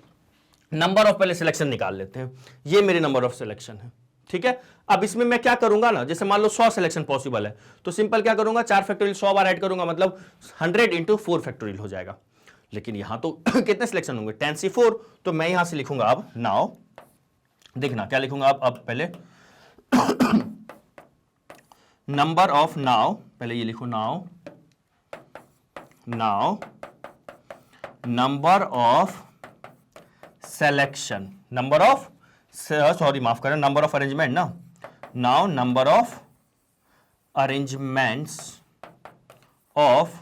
Speaker 1: नंबर ऑफ पहले सिलेक्शन निकाल लेते हैं। ये मेरे नंबर ऑफ सिलेक्शन है, ठीक है। अब इसमें मैं क्या करूंगा ना, जैसे मान लो 100 सिलेक्शन पॉसिबल है, तो सिंपल क्या करूंगा, 4 फैक्टोरियल 100 बार ऐड करूंगा, मतलब 100 इंटू 4 फैक्टोरियल हो जाएगा। लेकिन यहां तो कितने सिलेक्शन होंगे, 10C4। तो मैं यहां से लिखूंगा अब नाउ, देखना क्या लिखूंगा अब पहले नंबर ऑफ नाउ, पहले ये लिखो now number of selection, number of sorry माफ करें, नंबर ऑफ अरेंजमेंट ना, now number of arrangements of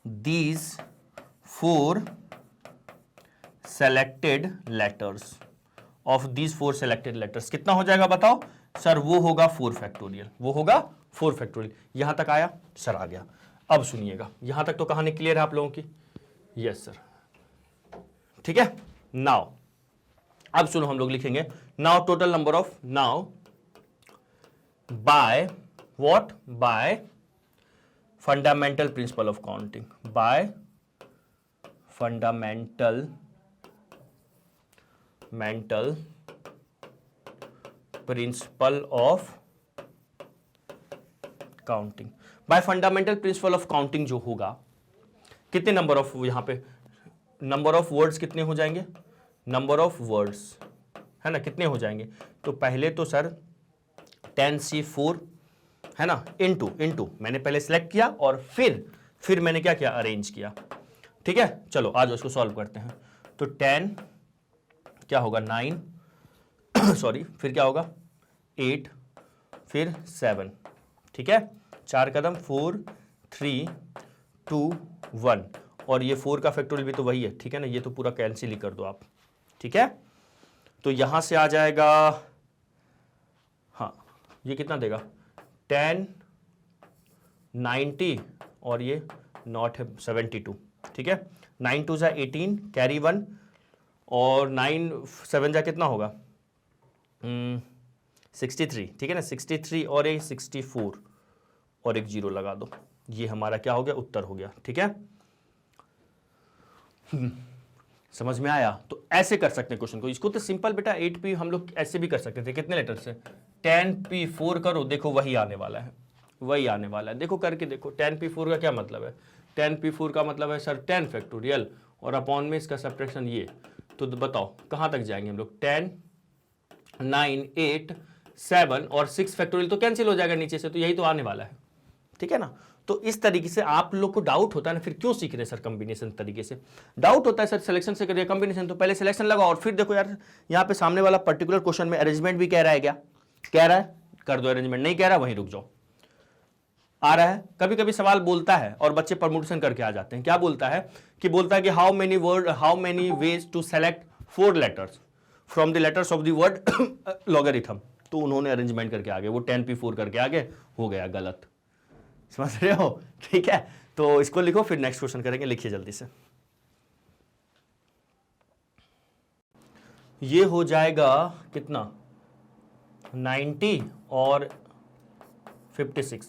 Speaker 1: these 4 selected letters of these 4 selected letters कितना हो जाएगा बताओ सर, वो होगा 4 फैक्टोरियल, वो होगा 4 फैक्टोरियल। यहां तक आया सर, आ गया। अब सुनिएगा, यहां तक तो कहानी क्लियर है आप लोगों की, यस सर, ठीक है। नाउ अब सुनो, हम लोग लिखेंगे now total number of, now by what, by fundamental principle of counting, by fundamental principle of counting, by fundamental principle of counting जो होगा, कितने नंबर ऑफ, यहां पे नंबर ऑफ वर्ड्स कितने हो जाएंगे, नंबर ऑफ वर्ड्स है ना, कितने हो जाएंगे। तो पहले तो सर 10C4 है ना, इनटू मैंने पहले सिलेक्ट किया और फिर मैंने क्या किया, अरेंज किया, ठीक है। चलो आज उसको सॉल्व करते हैं। तो 10 क्या होगा, 9 सॉरी, फिर क्या होगा 8, फिर 7, ठीक है। 4 कदम, 4 3 2 1, और ये 4 का फैक्टोरियल भी तो वही है, ठीक है ना। ये तो पूरा कैंसिल ही कर दो आप, ठीक है। तो यहां से आ जाएगा, हाँ ये कितना देगा, 10 90 और ये नॉट है 72, ठीक है। 9 2 जा 18, कैरी 1 और 9 7 जा कितना होगा 63, ठीक है ना। 63 और एक 64 और एक 0 लगा दो, ये हमारा क्या हो गया, उत्तर हो गया, ठीक है। समझ में आया। तो ऐसे कर सकते हैं क्वेश्चन को। इसको तो सिंपल बेटा 8P हम लोग ऐसे भी कर सकते थे, कितने लेटर से, 10P4 करो, देखो वही आने वाला है, वही आने वाला है। देखो करके देखो, 10P4 का क्या मतलब है, 10P4 का मतलब है सर 10 फैक्टोरियल और अपॉन में इसका सब्ट्रैक्शन ये। तो बताओ कहां तक जाएंगे हम लोग, 10 9 8 7 और 6 फैक्टोरियल तो कैंसिल हो जाएगा नीचे से, तो यही तो आने वाला है, ठीक है ना। तो इस तरीके से आप लोग को डाउट होता है ना, फिर क्यों सीख रहे सर कॉम्बिनेशन तरीके से, डाउट होता है सर सिलेक्शन से करिए कॉम्बिनेशन, तो पहले सिलेक्शन लगाओ और फिर देखो यार यहाँ पे सामने वाला पर्टिकुलर क्वेश्चन में अरेंजमेंट भी कह रहा है, क्या कह रहा है, कर दो अरेंजमेंट, नहीं कह रहा वहीं रुक जाओ। आ रहा है, कभी कभी सवाल बोलता है और बच्चे परमुटेशन करके आ जाते हैं, क्या बोलता है कि how many ways to select 4 letters from the letters of the word logarithm. तो उन्होंने अरेंजमेंट करके आगे, वो 10p4 करके आगे, हो गया गलत। समझ रहे हो? ठीक है, तो इसको लिखो, फिर नेक्स्ट क्वेश्चन करेंगे। लिखिए जल्दी से। ये हो जाएगा कितना, 90 और 56,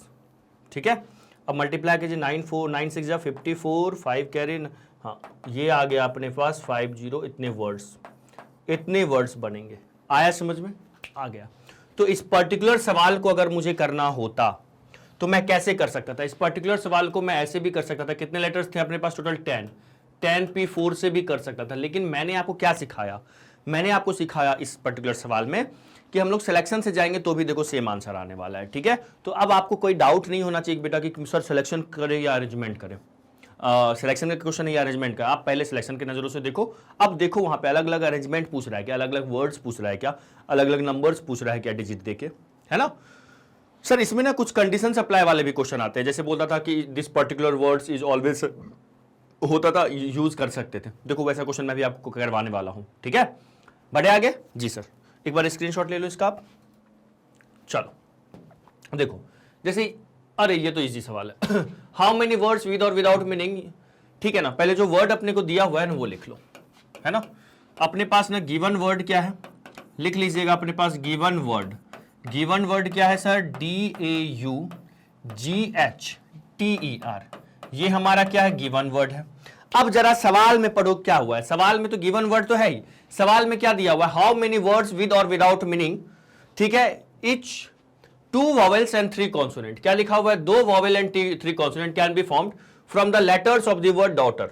Speaker 1: ठीक है। अब मल्टीप्लाई कीजिए, 9 6 जा 54, 5 कैरी, हाँ ये आ गया अपने पास 50, इतने वर्ड्स बनेंगे। आया समझ में? आ गया। तो इस पर्टिकुलर सवाल को अगर मुझे करना होता तो मैं कैसे कर सकता था? इस पर्टिकुलर सवाल को मैं ऐसे भी कर सकता था, कितने लेटर्स थे अपने पास टोटल? 10p4 से भी कर सकता था, लेकिन मैंने आपको क्या सिखाया? मैंने आपको सिखाया इस पर्टिकुलर सवाल में कि हम लोग सिलेक्शन से जाएंगे तो भी देखो सेम आंसर आने वाला है, ठीक है। तो अब आपको कोई डाउट नहीं होना चाहिए बेटा कि सर सिलेक्शन करें या अरेंजमेंट करें। सिलेक्शन का क्वेश्चन है या अरेंजमेंट का, आप पहले सिलेक्शन की नजरों से देखो। अब देखो वहां पे अलग अलग अरेंजमेंट पूछ रहा है क्या, अलग अलग वर्ड्स पूछ रहा है क्या, अलग अलग नंबर्स पूछ रहा है क्या डिजिट देके, है ना। सर इसमें ना कुछ कंडीशन अप्लाई वाले भी क्वेश्चन आते हैं, जैसे बोलता था कि this particular words is always, होता था यूज कर सकते थे। देखो वैसा क्वेश्चन मैं भी आपको करवाने वाला हूं, ठीक है। बढ़े आगे जी सर, एक बार स्क्रीनशॉट ले लो इसका आप। चलो देखो, जैसे अरे ये तो इजी सवाल है। हाउ मेनी वर्ड्स विद और विदाउट मीनिंग, ठीक है ना। पहले जो वर्ड अपने को दिया हुआ है ना वो लिख लो, है ना। अपने पास ना गिवन वर्ड क्या है, लिख लीजिएगा अपने पास गिवन वर्ड। गिवन वर्ड क्या है सर? DAUGHTER, ये हमारा क्या है? गिवन वर्ड है। अब जरा सवाल में पढ़ो क्या हुआ है। सवाल में तो गिवन वर्ड तो है ही, सवाल में क्या दिया हुआ है? हाउ मेनी वर्ड्स विद और विदाउट मीनिंग, ठीक है। इच 2 vowels and 3 consonant, क्या लिखा हुआ है? 2 vowel and 3 consonant can be formed from the letters of the word daughter.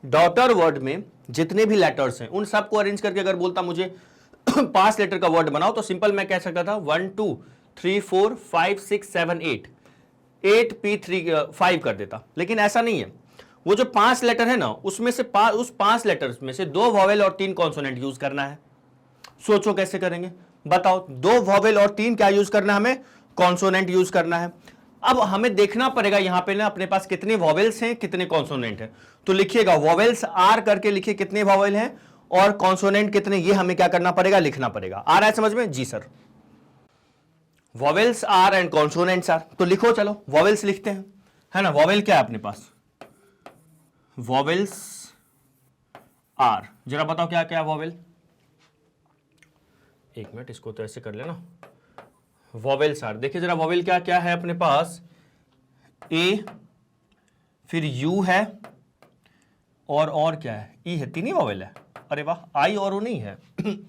Speaker 1: Daughter word में जितने भी लेटर्स हैं उन सबको अरेंज करके अगर बोलता मुझे 5 लेटर का वर्ड बनाओ, तो सिंपल मैं कह सकता था 1 2 3 4 5 6 7 8 5 कर देता, लेकिन ऐसा नहीं है। वो जो 5 लेटर है ना, उसमें से उस 5 लेटर्स में से 2 वॉवेल और 3 कॉन्सोनेंट यूज करना है। सोचो कैसे करेंगे, बताओ। 2 वॉवेल और 3 क्या यूज करना है हमें? कॉन्सोनेंट यूज करना है। अब हमें देखना पड़ेगा यहां पे ना अपने पास कितने वॉवेल्स हैं, कितने कॉन्सोनेंट हैं। तो लिखिएगा वॉवेल्स आर करके लिखिए कितने वॉवेल हैं और कॉन्सोनेंट कितने, ये हमें क्या करना पड़ेगा? लिखना पड़ेगा। आ रहा है समझ में? जी sir. Vowels are and consonants are, तो लिखो चलो वॉवेल्स लिखते हैं, है ना। वॉवेल क्या है अपने पास? वॉवेल्स आर, जरा बताओ क्या क्या वॉवेल। एक मिनट, इसको तो ऐसे कर लेना। वॉवेल्स आर, देखिए जरा वॉवेल क्या क्या है अपने पास। ए, फिर यू है, और क्या है? ई है। 3 ही वॉवेल है। अरे वाह, आई और ओ नहीं है।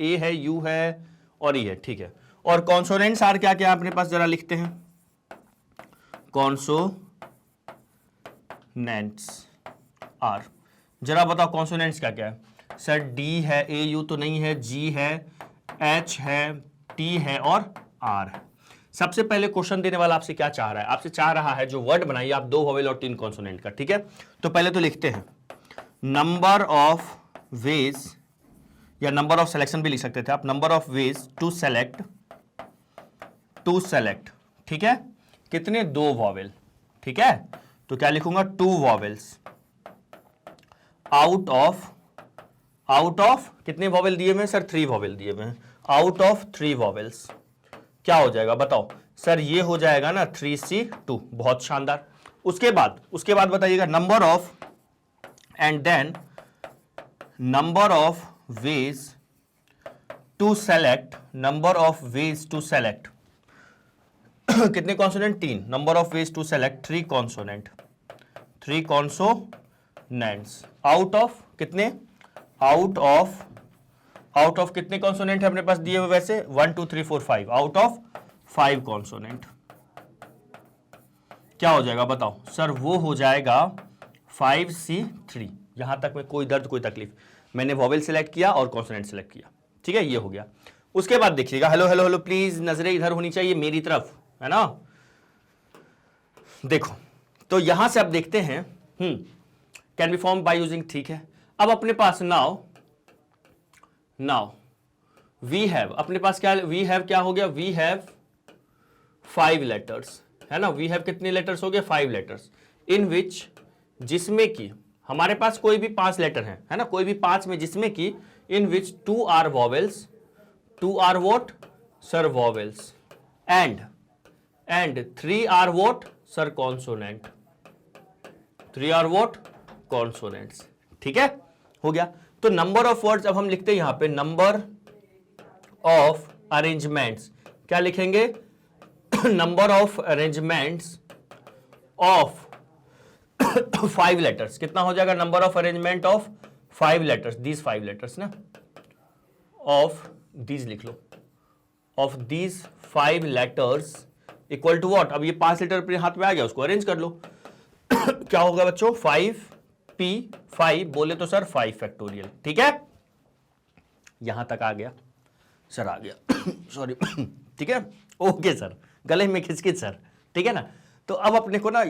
Speaker 1: ए है, यू है और ई है, ठीक है। और कॉन्सोनेंट्स आर क्या क्या अपने पास, जरा लिखते हैं। कॉन्सोनेंट्स आर, जरा बताओ कॉन्सोनेंट्स क्या क्या है। सर डी है, ए यू तो नहीं है, जी है, एच है, टी है और आर है। सबसे पहले क्वेश्चन देने वाला आपसे क्या चाह रहा है? आपसे चाह रहा है जो वर्ड बनाइए आप 2 वॉवेल और 3 कॉन्सोनेंट का, ठीक है। तो पहले तो लिखते हैं नंबर ऑफ वेज, या नंबर ऑफ सिलेक्शन भी लिख सकते थे आप। Number of ways to select, ठीक है। कितने? 2 वॉवेल, ठीक है। तो क्या लिखूंगा? 2 वॉवेल्स आउट ऑफ कितने वॉवेल दिए हुए? सर 3 वॉवेल दिए हुए हैं। आउट ऑफ 3 वॉवेल्स क्या हो जाएगा बताओ? सर ये हो जाएगा ना 3C2। बहुत शानदार। उसके बाद बताइएगा number of, and then number of ways to select, कितने consonant? 3। Number of ways to select 3 consonants out of कितने? आउट ऑफ कितने कॉन्सोनेंट है अपने पास दिए हुए? वैसे 1 2 3 4 5, आउट ऑफ 5 कॉन्सोनेंट क्या हो जाएगा बताओ? सर वो हो जाएगा 5C3। यहां तक में कोई दर्द कोई तकलीफ, मैंने वॉवेल सिलेक्ट किया और कॉन्सोनेंट सिलेक्ट किया, ठीक है। ये हो गया। उसके बाद देखिएगा, हेलो हेलो हेलो, प्लीज नजरें इधर होनी चाहिए मेरी तरफ, है ना। देखो तो यहां से आप देखते हैं can be formed by using, ठीक है। अब अपने पास नाउ वी हैव, अपने पास क्या? वी हैव क्या हो गया? वी हैव 5 लेटर्स, है ना। वी हैव कितने लेटर्स हो गए? 5 लेटर्स, इन विच, जिसमें कि हमारे पास कोई भी 5 लेटर है ना, कोई भी 5 में, जिसमें कि in which 2 are vowels, 2 are what? Sir vowels, and 3 are what sir consonant, 3 are what consonants. ठीक है, हो गया। तो नंबर ऑफ वर्ड्स अब हम लिखते हैं यहां पे नंबर ऑफ अरेंजमेंट्स, क्या लिखेंगे? Number of arrangements of 5 letters, कितना हो जाएगा? Number of arrangement of 5 letters, these 5 letters ना, ऑफ दीज लिख लो, of these 5 letters equal to what? अब ये 5 लेटर अपने हाथ में आ गया, उसको अरेंज कर लो। क्या होगा बच्चों? 5p5 बोले तो सर 5 फैक्टोरियल। ठीक है, यहां तक आ गया सर, आ गया सॉरी ठीक है, ओके सर, गले में खिचखिच सर, ठीक है ना। तो अब अपने को ना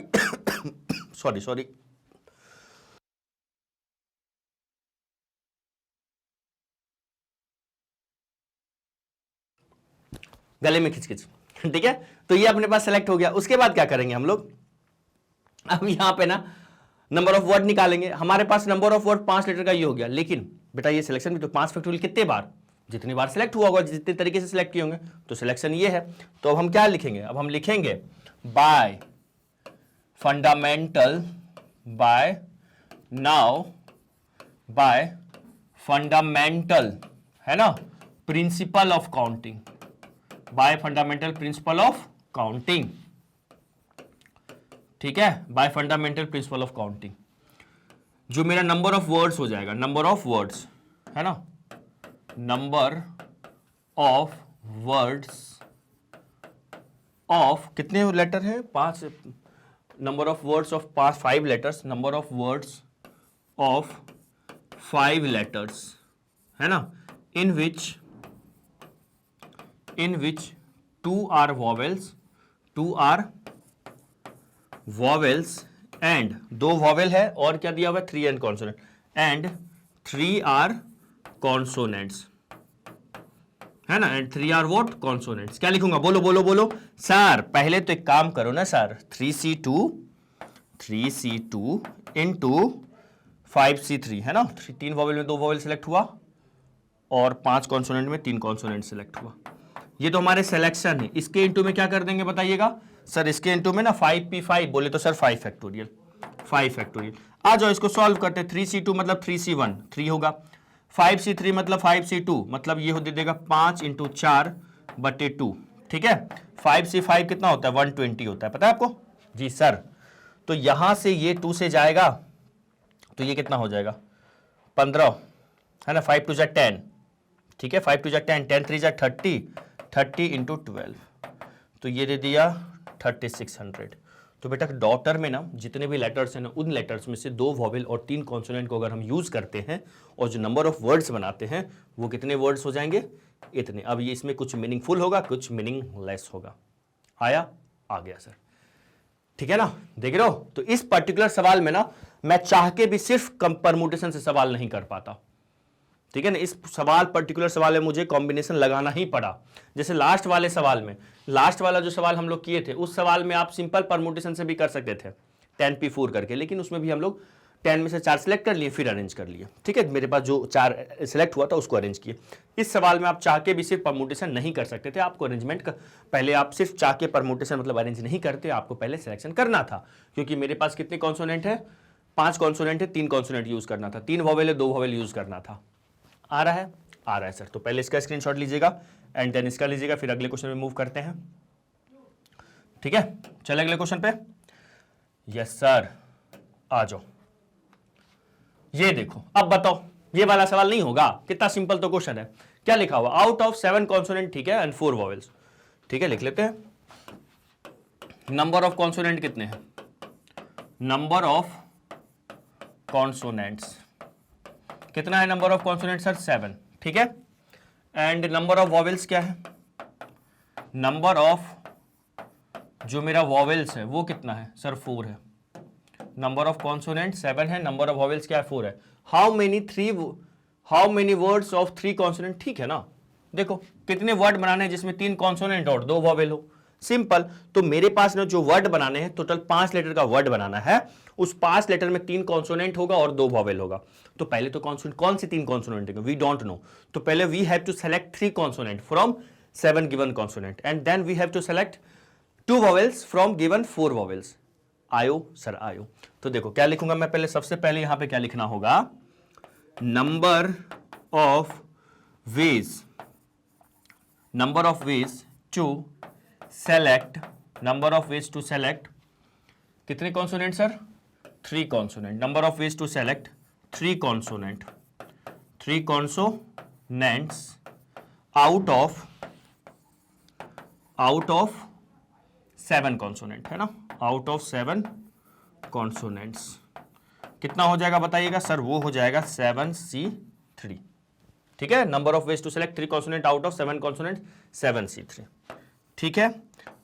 Speaker 1: सॉरी गले में खिचखिच, ठीक है। तो ये अपने पास सेलेक्ट हो गया। उसके बाद क्या करेंगे हम लोग? अब यहां पे ना नंबर ऑफ वर्ड निकालेंगे। हमारे पास नंबर ऑफ वर्ड 5 लेटर का ये हो गया, लेकिन बेटा ये सिलेक्शन भी तो 5 फैक्टोरियल कितने बार? जितनी बार सिलेक्ट हुआ होगा, जितने तरीके से सिलेक्ट किए होंगे, तो सिलेक्शन ये है। तो अब हम क्या लिखेंगे? अब हम लिखेंगे by fundamental, by now by fundamental, है ना, principle of counting, by fundamental principle of counting. ठीक है, by fundamental principle of counting, जो मेरा नंबर ऑफ वर्ड्स हो जाएगा, नंबर ऑफ वर्ड्स, है ना, नंबर ऑफ वर्ड्स ऑफ कितने लेटर है? 5, number of words of 5 letters, number of words of 5 letters, है ना, in which 2 are vowels, 2 are vowels and 2 vowel है, और क्या दिया हुआ है? 3 and consonant, and 3 are consonants, है ना, एंड 3 आर व्हाट? कॉन्सोनेंट्स। क्या लिखूंगा? बोलो बोलो बोलो सर। पहले तो एक काम करो ना सर, 3C2 इंटू 5C3, है ना, 3 वॉवेल में 2 वॉवेल सेलेक्ट हुआ, और 5 कॉन्सोनेंट में 3 कॉन्सोनेंट सेलेक्ट हुआ। ये तो हमारे सिलेक्शन है। इसके इंटू में क्या कर देंगे बताइएगा सर? इसके इंटू में ना 5p5 बोले तो सर 5 फैक्टोरियल, 5 फैक्टोरियल। आ जाओ इसको सॉल्व करते हैं। 3C2 मतलब 3C1 3 होगा, 5C3 मतलब 5C2 मतलब ये हो दे देगा 5 इंटू 4/2। ठीक है, 5C5 कितना होता है? 120 होता है, पता है आपको? जी सर। तो यहां से ये 2 से जाएगा तो ये कितना हो जाएगा? 15, है ना, 5 2 10। ठीक है, 5 2 10, 10 3 30, 30 इंटू 12, तो ये दे दिया 3600। तो बेटा डॉटर में ना जितने भी लेटर्स हैं ना, उन लेटर्स में से 2 वॉवेल और 3 कॉन्सोनेंट को अगर हम यूज करते हैं और जो नंबर ऑफ वर्ड्स बनाते हैं वो कितने वर्ड्स हो जाएंगे? इतने। अब ये इसमें कुछ मीनिंगफुल होगा, कुछ मीनिंगलेस होगा। आया? आ गया सर, ठीक है ना, देख रहे हो। तो इस पर्टिकुलर सवाल में ना मैं चाह के भी सिर्फ परमुटेशन से सवाल नहीं कर पाता, ठीक है ना। इस सवाल पर्टिकुलर सवाल में मुझे कॉम्बिनेशन लगाना ही पड़ा। जैसे लास्ट वाले सवाल में, लास्ट वाला जो सवाल हम लोग किए थे, उस सवाल में आप सिंपल परमुटेशन से भी कर सकते थे 10p4 करके, लेकिन उसमें भी हम लोग 10 में से 4 सेलेक्ट कर लिए, फिर अरेंज कर लिए। ठीक है, मेरे पास जो 4 सेलेक्ट हुआ था उसको अरेंज किए। इस सवाल में आप चाह के भी सिर्फ परमुटेशन नहीं कर सकते थे, आपको अरेंजमेंट का पहले आप सिर्फ चाह के परमुटेशन मतलब अरेंज नहीं करते, आपको पहले सिलेक्शन करना था। क्योंकि मेरे पास कितने कॉन्सोनेंट है? 5 कॉन्सोनेंट है, 3 कॉन्सोनेंट यूज करना था, 3 वॉवेल है, 2 वॉवेल यूज करना था। आ रहा है? आ रहा है सर। तो पहले इसका स्क्रीनशॉट लीजिएगा एंड देन इसका लीजिएगा, फिर अगले क्वेश्चन में मूव करते हैं। ठीक है, चले अगले क्वेश्चन पे। यस सर, आ जाओ। ये देखो, अब बताओ, ये वाला सवाल नहीं होगा, कितना सिंपल तो क्वेश्चन है। क्या लिखा हुआ? आउट ऑफ 7 कॉन्सोनेंट, ठीक है, एंड 4 वॉवेल्स। ठीक है, लिख लेते हैं। नंबर ऑफ कॉन्सोनेंट कितने हैं? नंबर ऑफ कॉन्सोनेंट्स कितना है? नंबर ऑफ कॉन्सोनेंट सर 7, ठीक है। एंड नंबर ऑफ वॉवेल्स क्या है? नंबर ऑफ जो मेरा वॉवेल्स है वो कितना है सर? 4 है। नंबर ऑफ कॉन्सोनेंट 7 है, नंबर ऑफ वॉवेल्स क्या है? 4 है। How many words of 3 consonant? ठीक है ना, देखो कितने वर्ड बनाने हैं जिसमें 3 कॉन्सोनेंट और 2 वॉवेल हो। सिंपल। तो मेरे पास ना जो वर्ड बनाने हैं, टोटल 5 लेटर का वर्ड बनाना है। उस 5 लेटर में 3 कॉन्सोनेंट होगा और 2 वॉवेल होगा। तो पहले तो कॉन्सोनेंट, कौन सी 3 कॉन्सोनेंट है? We don't know. तो पहले we have to select 3 consonant from 7 given consonant and then we have to select 2 vowels from given 4 vowels. आयो सर आयो. तो देखो क्या लिखूंगा मैं पहले, सबसे पहले यहां पे क्या लिखना होगा, number of ways to select, number of ways to select कितने consonant sir, 3 consonant. Number of ways to select 3 consonants out of 7 consonant, है ना, आउट ऑफ 7 कॉन्सोनेंट्स. कितना हो जाएगा बताइएगा सर, वो हो जाएगा 7C3. ठीक है, number of ways to select 3 consonant out of 7 consonant 7C3. ठीक है,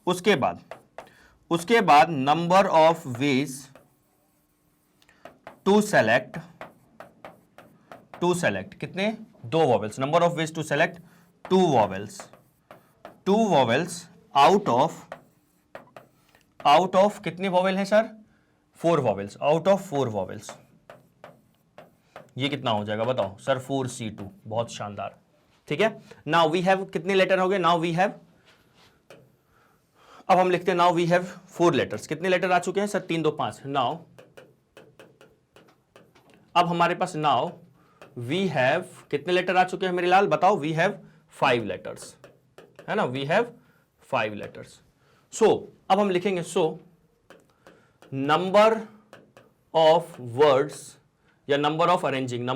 Speaker 1: उसके बाद number of ways to select कितने, 2 vowels. Number of ways to select 2 vowels out of कितने वॉवेल है sir, 4 vowels, out of 4 vowels. ये कितना हो जाएगा बताओ सर, 4C2. बहुत शानदार. ठीक है, नाउ वी हैव कितने लेटर हो गए, नाउ वी हैव, अब हम लिखते हैं नाउ वी हैव 4 लेटर्स. कितने लेटर आ चुके हैं सर, 3 2 5. नाउ अब हमारे पास नाउ वी हैव कितने लेटर आ चुके हैं मेरे लाल, बताओ, वी हैव 5 लेटर्स, है ना, वी हैव 5 लेटर्स. सो अब हम लिखेंगे, सो नंबर ऑफ वर्ड्स या number of arrangements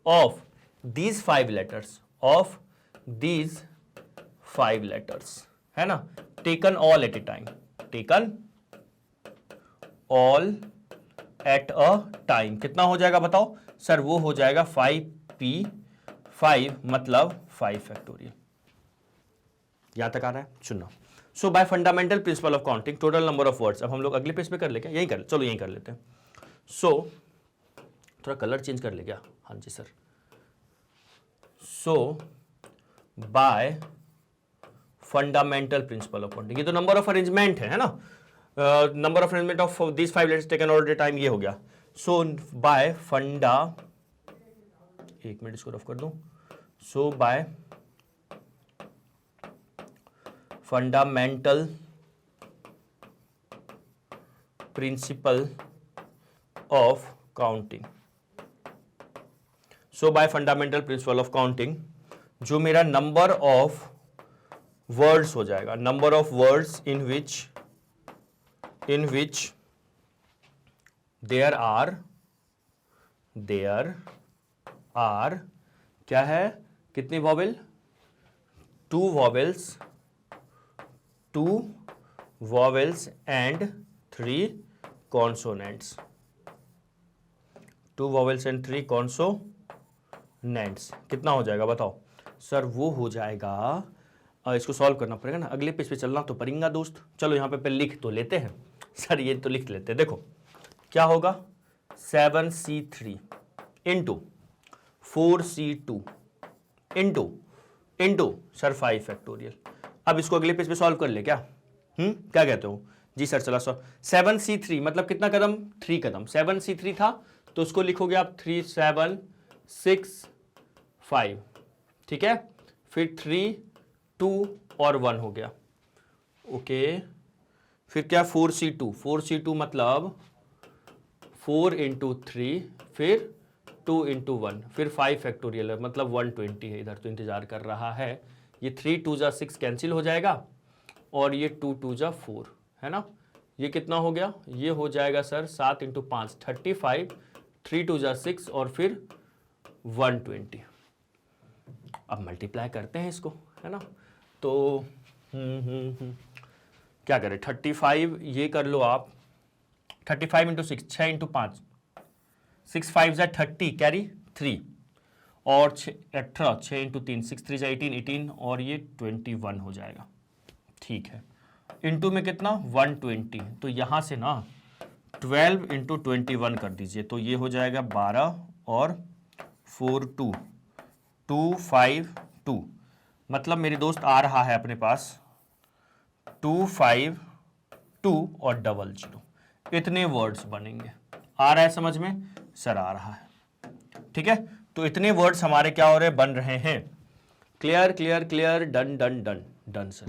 Speaker 1: of these 5 letters, है ना, taken all at a time, कितना हो जाएगा बताओ सर, वो हो जाएगा 5P5 मतलब 5 फैक्टोरियल. यहां तक आ रहा है, सुनना. So by fundamental principle of counting total number of words. अब हम लोग अगले पेज पे कर ले क्या, यही कर, चलो यही कर लेते हैं. सो थोड़ा कलर चेंज कर ले क्या, हाँ जी sir. So by fundamental principle of counting, ये तो नंबर ऑफ अरेंजमेंट है ना, number of arrangement of this 5 letters taken all the time, ये हो गया. सो बाय एक मिनट इसको रफ कर दूं. So by fundamental principle of counting, so by fundamental principle of counting जो मेरा नंबर ऑफ वर्ड्स हो जाएगा, number of words in which there are क्या है, कितनी vowel, 2 vowels and 3 consonants, 2 vowels and 3 consonants. कितना हो जाएगा बताओ सर, वो हो जाएगा, इसको सॉल्व करना पड़ेगा ना, अगले पेज पे चलना तो पड़ेगा दोस्त. चलो यहाँ पे लिख तो लेते हैं सर, ये तो लिख लेते हैं. देखो क्या होगा, 7C3 into 4C2 into sir 5 factorial. अब इसको अगले पेज पे सॉल्व कर ले क्या, क्या कहते हो जी सर. चला 7C3 मतलब कितना कदम, 3 कदम. 7C3 था तो उसको लिखोगे आप 3 7 6 5, ठीक है, फिर 3 2 और 1 हो गया. ओके, फिर क्या 4C2 मतलब 4 इंटू 3 फिर 2 इंटू 1 फिर 5 फैक्टोरियल है मतलब 120 है. इधर तो इंतजार कर रहा है. ये 3 2 जा 6 कैंसिल हो जाएगा और ये 2 2 जा 4 है ना. ये कितना हो गया, ये हो जाएगा सर 7 इंटू 5 35, 3 2 जा 6 और फिर 120. अब मल्टीप्लाई करते हैं इसको, है ना. तो क्या करें, 35 ये कर लो आप, 35 इंटू 6 6 इंटू 5 6 5 जा 30 कैरी 3 और 18 6 इंटू 3 6 3 जा 18 18 और ये 21 हो जाएगा. ठीक है, इंटू में कितना 120. तो यहाँ से ना 12 इंटू 21 कर दीजिए तो ये हो जाएगा 12 और 4 2 2 5 2 मतलब मेरे दोस्त आ रहा है अपने पास 2 5 2 और 00. इतने वर्ड्स बनेंगे. आ रहा है समझ में सर, आ रहा है. ठीक है, तो इतने वर्ड्स हमारे क्या हो रहे हैं, बन रहे हैं। Clear clear clear, done done done done sir,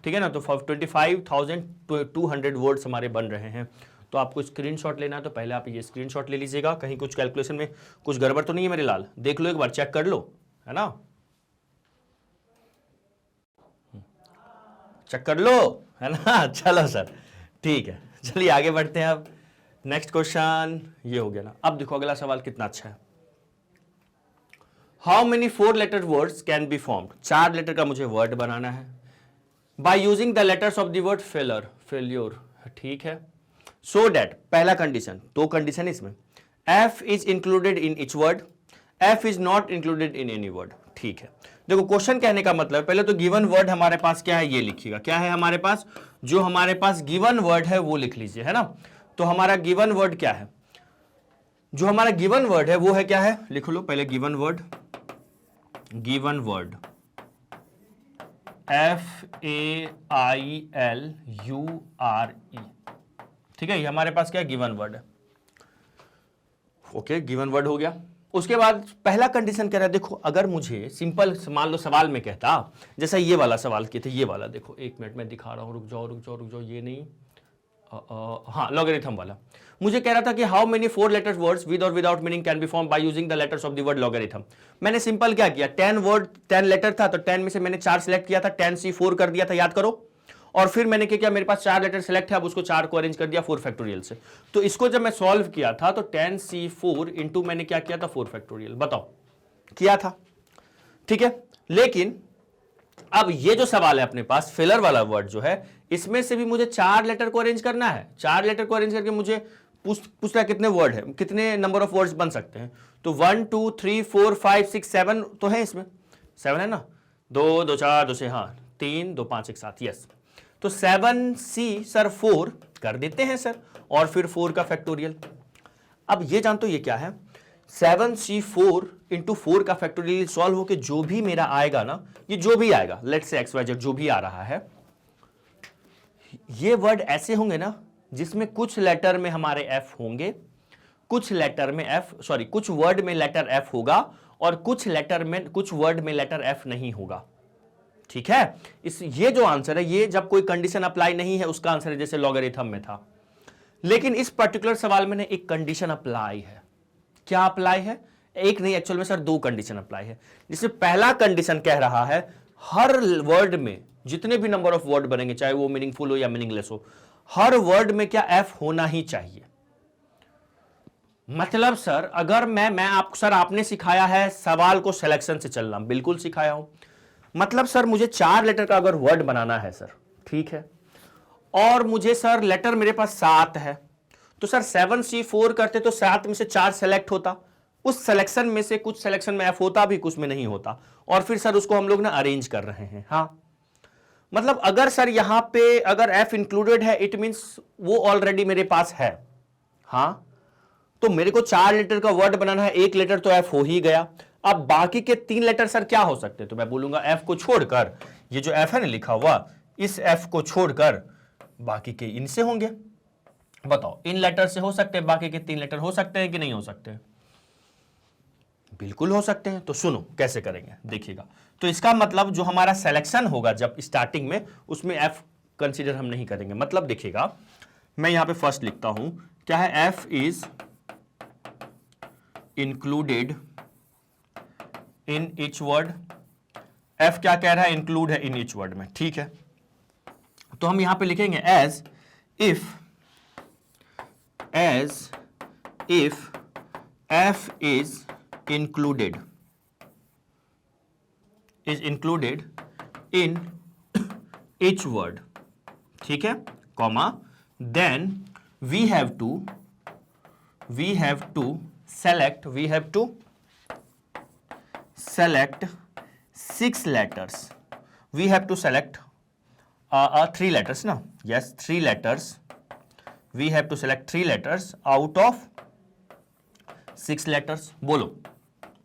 Speaker 1: ठीक है ना। तो 25,200 वर्ड्स हमारे बन रहे हैं। तो आपको स्क्रीनशॉट लेना है तो पहले आप ये स्क्रीनशॉट ले लीजिएगा, कहीं कुछ कैलकुलेशन में कुछ गड़बड़ तो नहीं है मेरे लाल, देख लो एक बार, चेक कर लो, है ना, चेक कर लो, है ना। चलो सर ठीक है, चलिए आगे बढ़ते हैं। अब नेक्स्ट क्वेश्चन ये हो गया ना। अब देखो अगला सवाल कितना अच्छा है। How many 4 letter words can be formed, 4 letter का मुझे वर्ड बनाना है by using the letters of the word failure, failure, ठीक है। सो डेट, पहला कंडीशन, 2 कंडीशन इसमें, F is included in each word, F is not included in any word, ठीक है। देखो क्वेश्चन कहने का मतलब, पहले तो गिवन वर्ड हमारे पास क्या है ये लिखिएगा, क्या है हमारे पास, जो हमारे पास गिवन वर्ड है वो लिख लीजिए, है ना। तो हमारा गिवन वर्ड क्या है, जो हमारा गिवन वर्ड है वो है क्या है, लिख लो पहले given word, given word FAILURE, ठीक है, ये हमारे पास क्या है, गिवन वर्ड है। ओके, गिवन वर्ड हो गया। उसके बाद पहला कंडीशन कह रहा है, देखो अगर मुझे सिंपल मान लो सवाल में कहता, जैसा ये वाला सवाल किए थे, ये वाला देखो, एक मिनट में दिखा रहा हूं, रुक जाओ रुक जाओ रुक जाओ, ये नहीं, हाँ लॉगरिथम वाला, मुझे कह रहा था कि how many 4 letters words with और without meaning can be formed by using the letters of the word logarithm. मैंने सिंपल क्या किया, 10 लेटर था तो 10 में से मैंने 4 सिलेक्ट किया था, 10C4 कर दिया था, याद करो। और फिर मैंने क्या किया, मेरे पास 4 लेटर सिलेक्ट है, अब उसको 4 को अरेंज कर दिया 4 फैक्टोरियल से। तो इसको जब मैं सॉल्व किया था तो 10C4 इंटू मैंने क्या किया था, 4 फैक्टोरियल, बताओ किया था, ठीक है। लेकिन अब ये जो सवाल है अपने पास, फिलर वाला वर्ड जो है, इसमें से भी मुझे 4 लेटर को अरेंज करना है। 4 लेटर को अरेंज करके मुझे पूछता है कितने वर्ड है, कितने नंबर ऑफ वर्ड्स बन सकते हैं। तो 1 2 3 4 5 6 7 तो है, इसमें 7 है ना, 2 2 4 2 से, हाँ 3 2 5 1 7, यस। तो 7C सर 4 कर देते हैं सर, और फिर 4 का फैक्टोरियल। अब ये जानते हो ये क्या है, 7C4 इंटू 4 का फैक्टोरियल सॉल्व होके जो भी मेरा आएगा ना, ये जो भी आएगा, लेट्स से XYZ जो भी आ रहा है, ये वर्ड ऐसे होंगे ना जिसमें कुछ लेटर में हमारे F होंगे, कुछ लेटर में F, सॉरी कुछ वर्ड में लेटर F होगा, और कुछ वर्ड में लेटर F नहीं होगा, ठीक है। ये जो आंसर है, ये जब कोई कंडीशन अप्लाई नहीं है उसका आंसर है, जैसे लॉगरिथम में था। लेकिन इस पर्टिकुलर सवाल में एक कंडीशन अप्लाई है। क्या अप्लाई है, एक नहीं, एक्चुअल में सर 2 कंडीशन अप्लाई है। जिसमें पहला कंडीशन कह रहा है, हर वर्ड में जितने भी नंबर ऑफ वर्ड बनेंगे, चाहे वो मीनिंगफुल हो या मीनिंगलेस हो, हर वर्ड में क्या F होना ही चाहिए। मतलब सर अगर सर आपने सिखाया है सवाल को सिलेक्शन से चलना, बिल्कुल सिखाया हूं। मतलब सर मुझे 4 लेटर का अगर वर्ड बनाना है सर, ठीक है, और मुझे सर लेटर मेरे पास 7 है, तो सर 7C4 करते तो 7 में से 4 सेलेक्ट होता, उस सिलेक्शन में से कुछ सिलेक्शन में F होता भी, कुछ में नहीं होता, और फिर सर उसको हम लोग ना अरेंज कर रहे हैं। हाँ मतलब अगर सर यहां पे अगर F इंक्लूडेड है, इट मींस वो ऑलरेडी मेरे पास है। हाँ तो मेरे को 4 लेटर का वर्ड बनाना है, 1 लेटर तो F हो ही गया। अब बाकी के 3 लेटर सर क्या हो सकते हैं, तो मैं बोलूंगा F को छोड़कर, ये जो F है ना लिखा हुआ, इस F को छोड़कर बाकी के इनसे होंगे। बताओ इन लेटर से हो सकते हैं, बाकी के 3 लेटर हो सकते हैं कि नहीं हो सकते हैं, बिल्कुल हो सकते हैं। तो सुनो कैसे करेंगे, देखिएगा। तो इसका मतलब जो हमारा सिलेक्शन होगा जब स्टार्टिंग में, उसमें F कंसीडर हम नहीं करेंगे। मतलब देखिएगा, मैं यहां पे फर्स्ट लिखता हूं, क्या है, F is included in each word. F क्या कह रहा है, इंक्लूड है इन ईच वर्ड में, ठीक है। तो हम यहां पे लिखेंगे as if F is included in each word, ठीक है, comma, then we have to select 6 letters. We have to select 3 letters ना, yes 3 letters. We have to select 3 letters out of 6 letters. बोलो,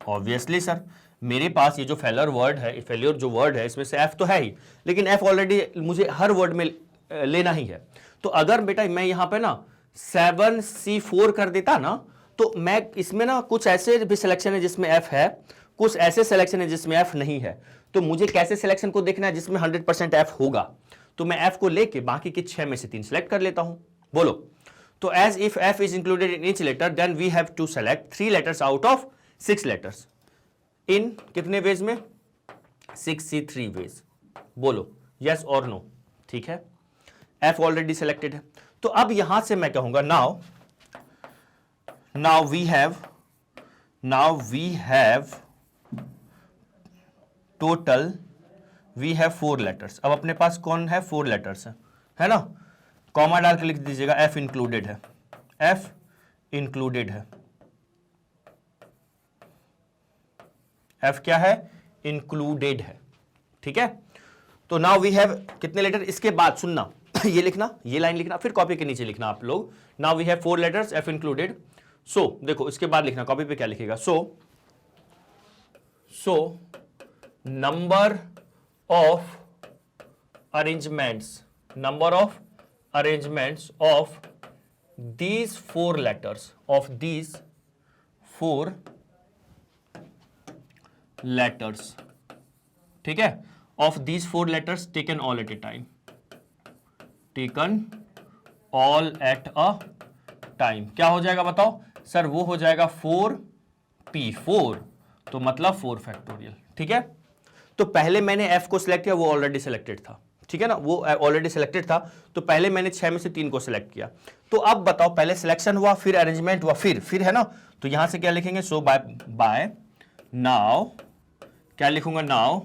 Speaker 1: ऑब्वियसली सर मेरे पास ये जो failure जो word है, इसमें से F तो है ही, लेकिन F ऑलरेडी मुझे हर वर्ड में लेना ही है। तो अगर बेटा मैं यहां पे ना 7C4 कर देता ना, तो मैं इसमें ना कुछ ऐसे भी सिलेक्शन है जिसमें एफ है, कुछ ऐसे सिलेक्शन है जिसमें एफ नहीं है। तो मुझे कैसे सिलेक्शन को देखना है जिसमें 100% एफ होगा, तो मैं एफ को लेके बाकी के 6 में से 3 सेलेक्ट कर लेता हूं। बोलो, तो as if F is included in each letter then we have to select 3 letters out of 6 letters in कितने वेज में, 63 वेज। बोलो यस और नो, ठीक है। एफ ऑलरेडी सेलेक्टेड है, तो अब यहां से मैं कहूंगा now we have total we have 4 letters. अब अपने पास कौन है, 4 लेटर्स है ना। कॉमा डाल के लिख दीजिएगा एफ इंक्लूडेड है, एफ इंक्लूडेड है, एफ क्या है, इंक्लूडेड है, ठीक है। तो नाउ वी हैव कितने लेटर, इसके बाद सुनना ये लिखना, ये लाइन लिखना, फिर कॉपी के नीचे लिखना आप लोग। Now we have 4 letters F included. So देखो इसके बाद लिखना, कॉपी पे क्या लिखेगा, so number of arrangements of these 4 letters, ठीक है, of these 4 letters taken all at a time, क्या हो जाएगा बताओ सर, वो हो जाएगा 4p4, तो मतलब 4 फैक्टोरियल, ठीक है। तो पहले मैंने f को सिलेक्ट किया, वो ऑलरेडी सिलेक्टेड था, ठीक है ना, वो ऑलरेडी सिलेक्टेड था, तो पहले मैंने 6 में से 3 को सिलेक्ट किया। तो अब बताओ, पहले सिलेक्शन हुआ, फिर अरेंजमेंट हुआ, फिर है ना, तो यहां से क्या लिखेंगे, सो बाय नाउ क्या लिखूंगा, now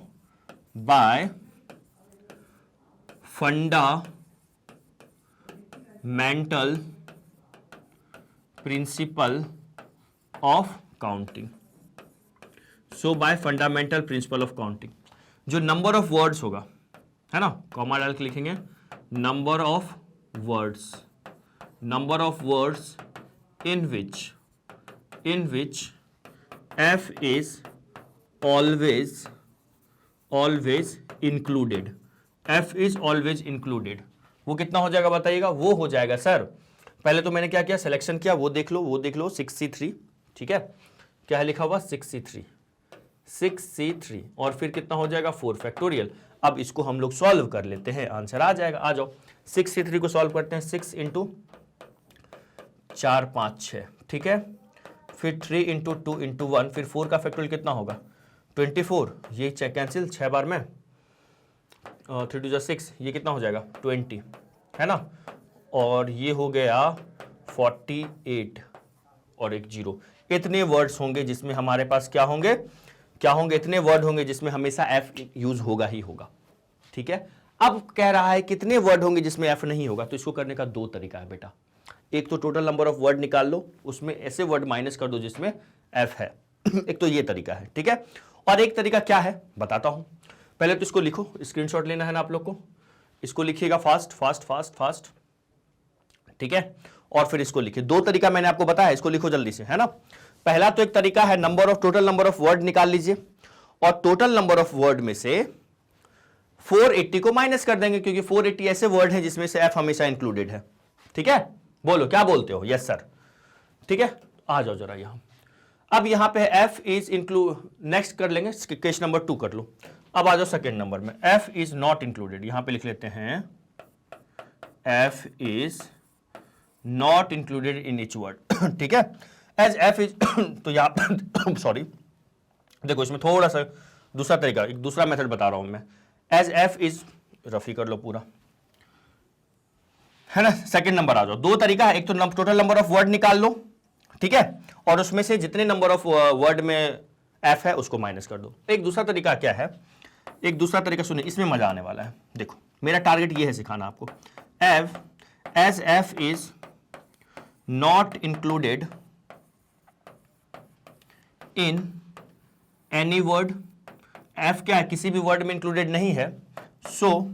Speaker 1: by fundamental principle of counting, so by fundamental principle of counting, जो नंबर ऑफ वर्ड्स होगा, है ना, कॉमा डाल के लिखेंगे number of words in which F is always included, F is always included, वो कितना हो जाएगा बताइएगा, वो हो जाएगा सर, पहले तो मैंने क्या किया, सिलेक्शन किया, वो देख लो 63, ठीक है, क्या है लिखा हुआ 63, और फिर कितना हो जाएगा 4 फैक्टोरियल। अब इसको हम लोग सॉल्व कर लेते हैं, आंसर आ जाएगा, आ जाओ 63 को सॉल्व करते हैं, 6 × 4 5 6, ठीक है, फिर 3 × 2 × 1, फिर 4 का फैक्टोरियल कितना होगा 24, ये कैंसिल 6 बार में, 3 2 6, ये कितना हो जाएगा 20, है ना, और ये हो गया 48 और एक 0। इतने वर्ड्स होंगे जिसमें हमारे पास क्या होंगे, इतने वर्ड होंगे जिसमें हमेशा एफ यूज होगा ही होगा, ठीक है। अब कह रहा है कितने वर्ड होंगे जिसमें एफ नहीं होगा, तो इसको करने का 2 तरीका है बेटा। एक तो टोटल नंबर ऑफ वर्ड निकाल लो, उसमें ऐसे वर्ड माइनस कर दो जिसमें एफ है एक तो ये तरीका है, ठीक है। और एक तरीका क्या है बताता हूं, पहले तो इसको लिखो, स्क्रीनशॉट लेना है ना आप लोग को, इसको लिखिएगा फास्ट, ठीक है, और फिर इसको लिखिए। 2 तरीका मैंने आपको बताया, इसको लिखो जल्दी से, है ना। पहला तो एक तरीका है टोटल नंबर ऑफ वर्ड निकाल लीजिए, और टोटल नंबर ऑफ वर्ड में से 480 को माइनस कर देंगे, क्योंकि 480 ऐसे वर्ड हैं जिसमें से एफ हमेशा इंक्लूडेड है, ठीक है। बोलो क्या बोलते हो, यस सर, ठीक है। आ जाओ जरा यहां, अब यहां पे एफ इज इंक्लूड, नेक्स्ट कर लेंगे, केस नंबर 2 कर लो। अब आ जाओ सेकेंड नंबर में, एफ इज नॉट इंक्लूडेड, यहां पे लिख लेते हैं F is not included in each word, ठीक है। एज एफ इज तो यहां सॉरी, देखो इसमें थोड़ा सा दूसरा तरीका, एक दूसरा मेथड बता रहा हूं मैं। एज एफ इज, रफी कर लो पूरा, है ना। सेकंड नंबर आ जाओ, 2 तरीका है, एक तो टोटल नंबर ऑफ वर्ड निकाल लो, ठीक है, और उसमें से जितने नंबर ऑफ वर्ड में एफ है उसको माइनस कर दो। एक दूसरा तरीका क्या है, एक दूसरा तरीका सुनिए, इसमें मजा आने वाला है। देखो मेरा टारगेट ये है सिखाना आपको, as F is not included in any word, F क्या है, किसी भी वर्ड में इंक्लूडेड नहीं है, so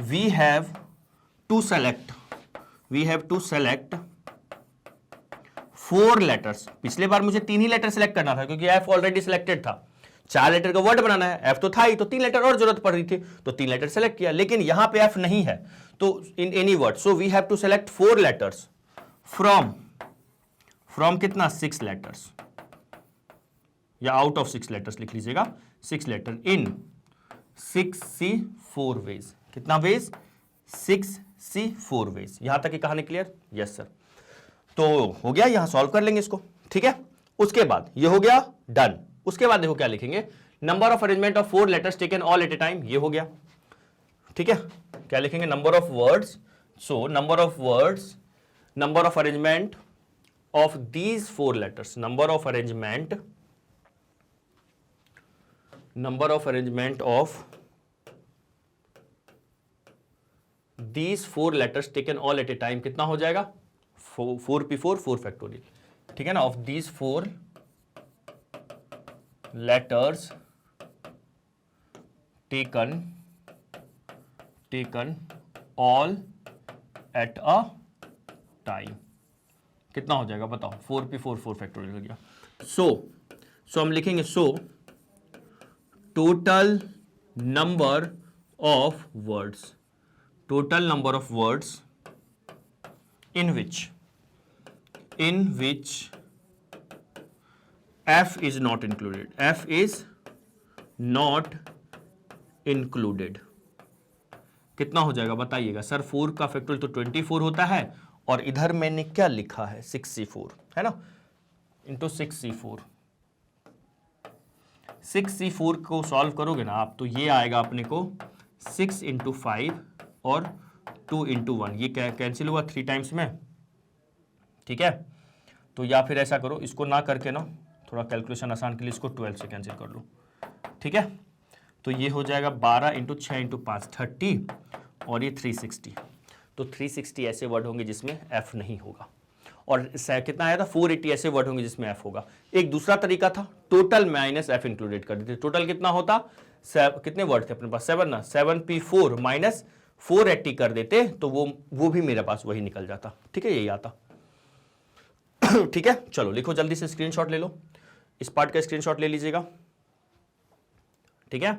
Speaker 1: we have to select 4 letters. पिछले बार मुझे 3 ही लेटर सेलेक्ट करना था क्योंकि एफ ऑलरेडी सिलेक्टेड था, 4 लेटर का वर्ड बनाना है, एफ तो था ही, तो 3 लेटर और जरूरत पड़ रही थी, तो 3 लेटर सेलेक्ट किया, लेकिन यहां पे एफ नहीं है, तो in any word, so we have to select 4 letters from कितना 6 लेटर्स, या आउट ऑफ 6 लेटर्स लिख लीजिएगा, 6 लेटर इन 6C4 वेज। कितना वेज? 6C4 ways. यहां तक की कहानी क्लियर? Yes sir. तो हो गया, यहां सॉल्व कर लेंगे इसको, ठीक है। उसके बाद ये हो गया डन। उसके बाद देखो क्या लिखेंगे, number of arrangement of 4 letters taken all at a time, ये हो गया, ठीक है। क्या लिखेंगे? Number of words, so number of words, number of arrangement of these 4 letters, number of arrangement of these 4 letters taken all at a time, कितना हो जाएगा? 4p4 4 फैक्टोरियल, ठीक है ना। Of these 4 letters taken all at a time, कितना हो जाएगा बताओ? 4p4 4 फैक्टोरियल हो गया। सो हम लिखेंगे सो total number of words, total number of words in which f is not included, f is not included, कितना हो जाएगा बताइएगा? सर 4 का फैक्टोरियल तो 24 होता है, और इधर मैंने क्या लिखा है? 6C4 है ना, इंटू 6C4। 6C4 को सॉल्व करोगे ना आप, तो ये आएगा अपने को 6 × 5 और 2 × 1, ये कैंसिल हुआ 3 टाइम्स में, ठीक है। तो या फिर ऐसा करो, इसको ना करके ना, थोड़ा कैलकुलेशन आसान के लिए इसको 12 से कैंसिल कर लो, ठीक है। तो ये हो जाएगा 12 × 6 × 5 30, और ये 360। तो 360 ऐसे वर्ड होंगे जिसमें एफ नहीं होगा, और कितना आया था? 480 ऐसे वर्ड होंगे जिसमें एफ होगा। एक दूसरा तरीका था, टोटल माइनस एफ इंक्लूडेड कर देते। टोटल कितना होता? कितने वर्ड थे अपने पास? 7 ना, 7p4 माइनस 480 कर देते, तो वो भी मेरे पास वही निकल जाता, ठीक है, यही आता। ठीक है, चलो लिखो जल्दी से, स्क्रीनशॉट ले लो, इस पार्ट का स्क्रीनशॉट ले लीजिएगा, ठीक है।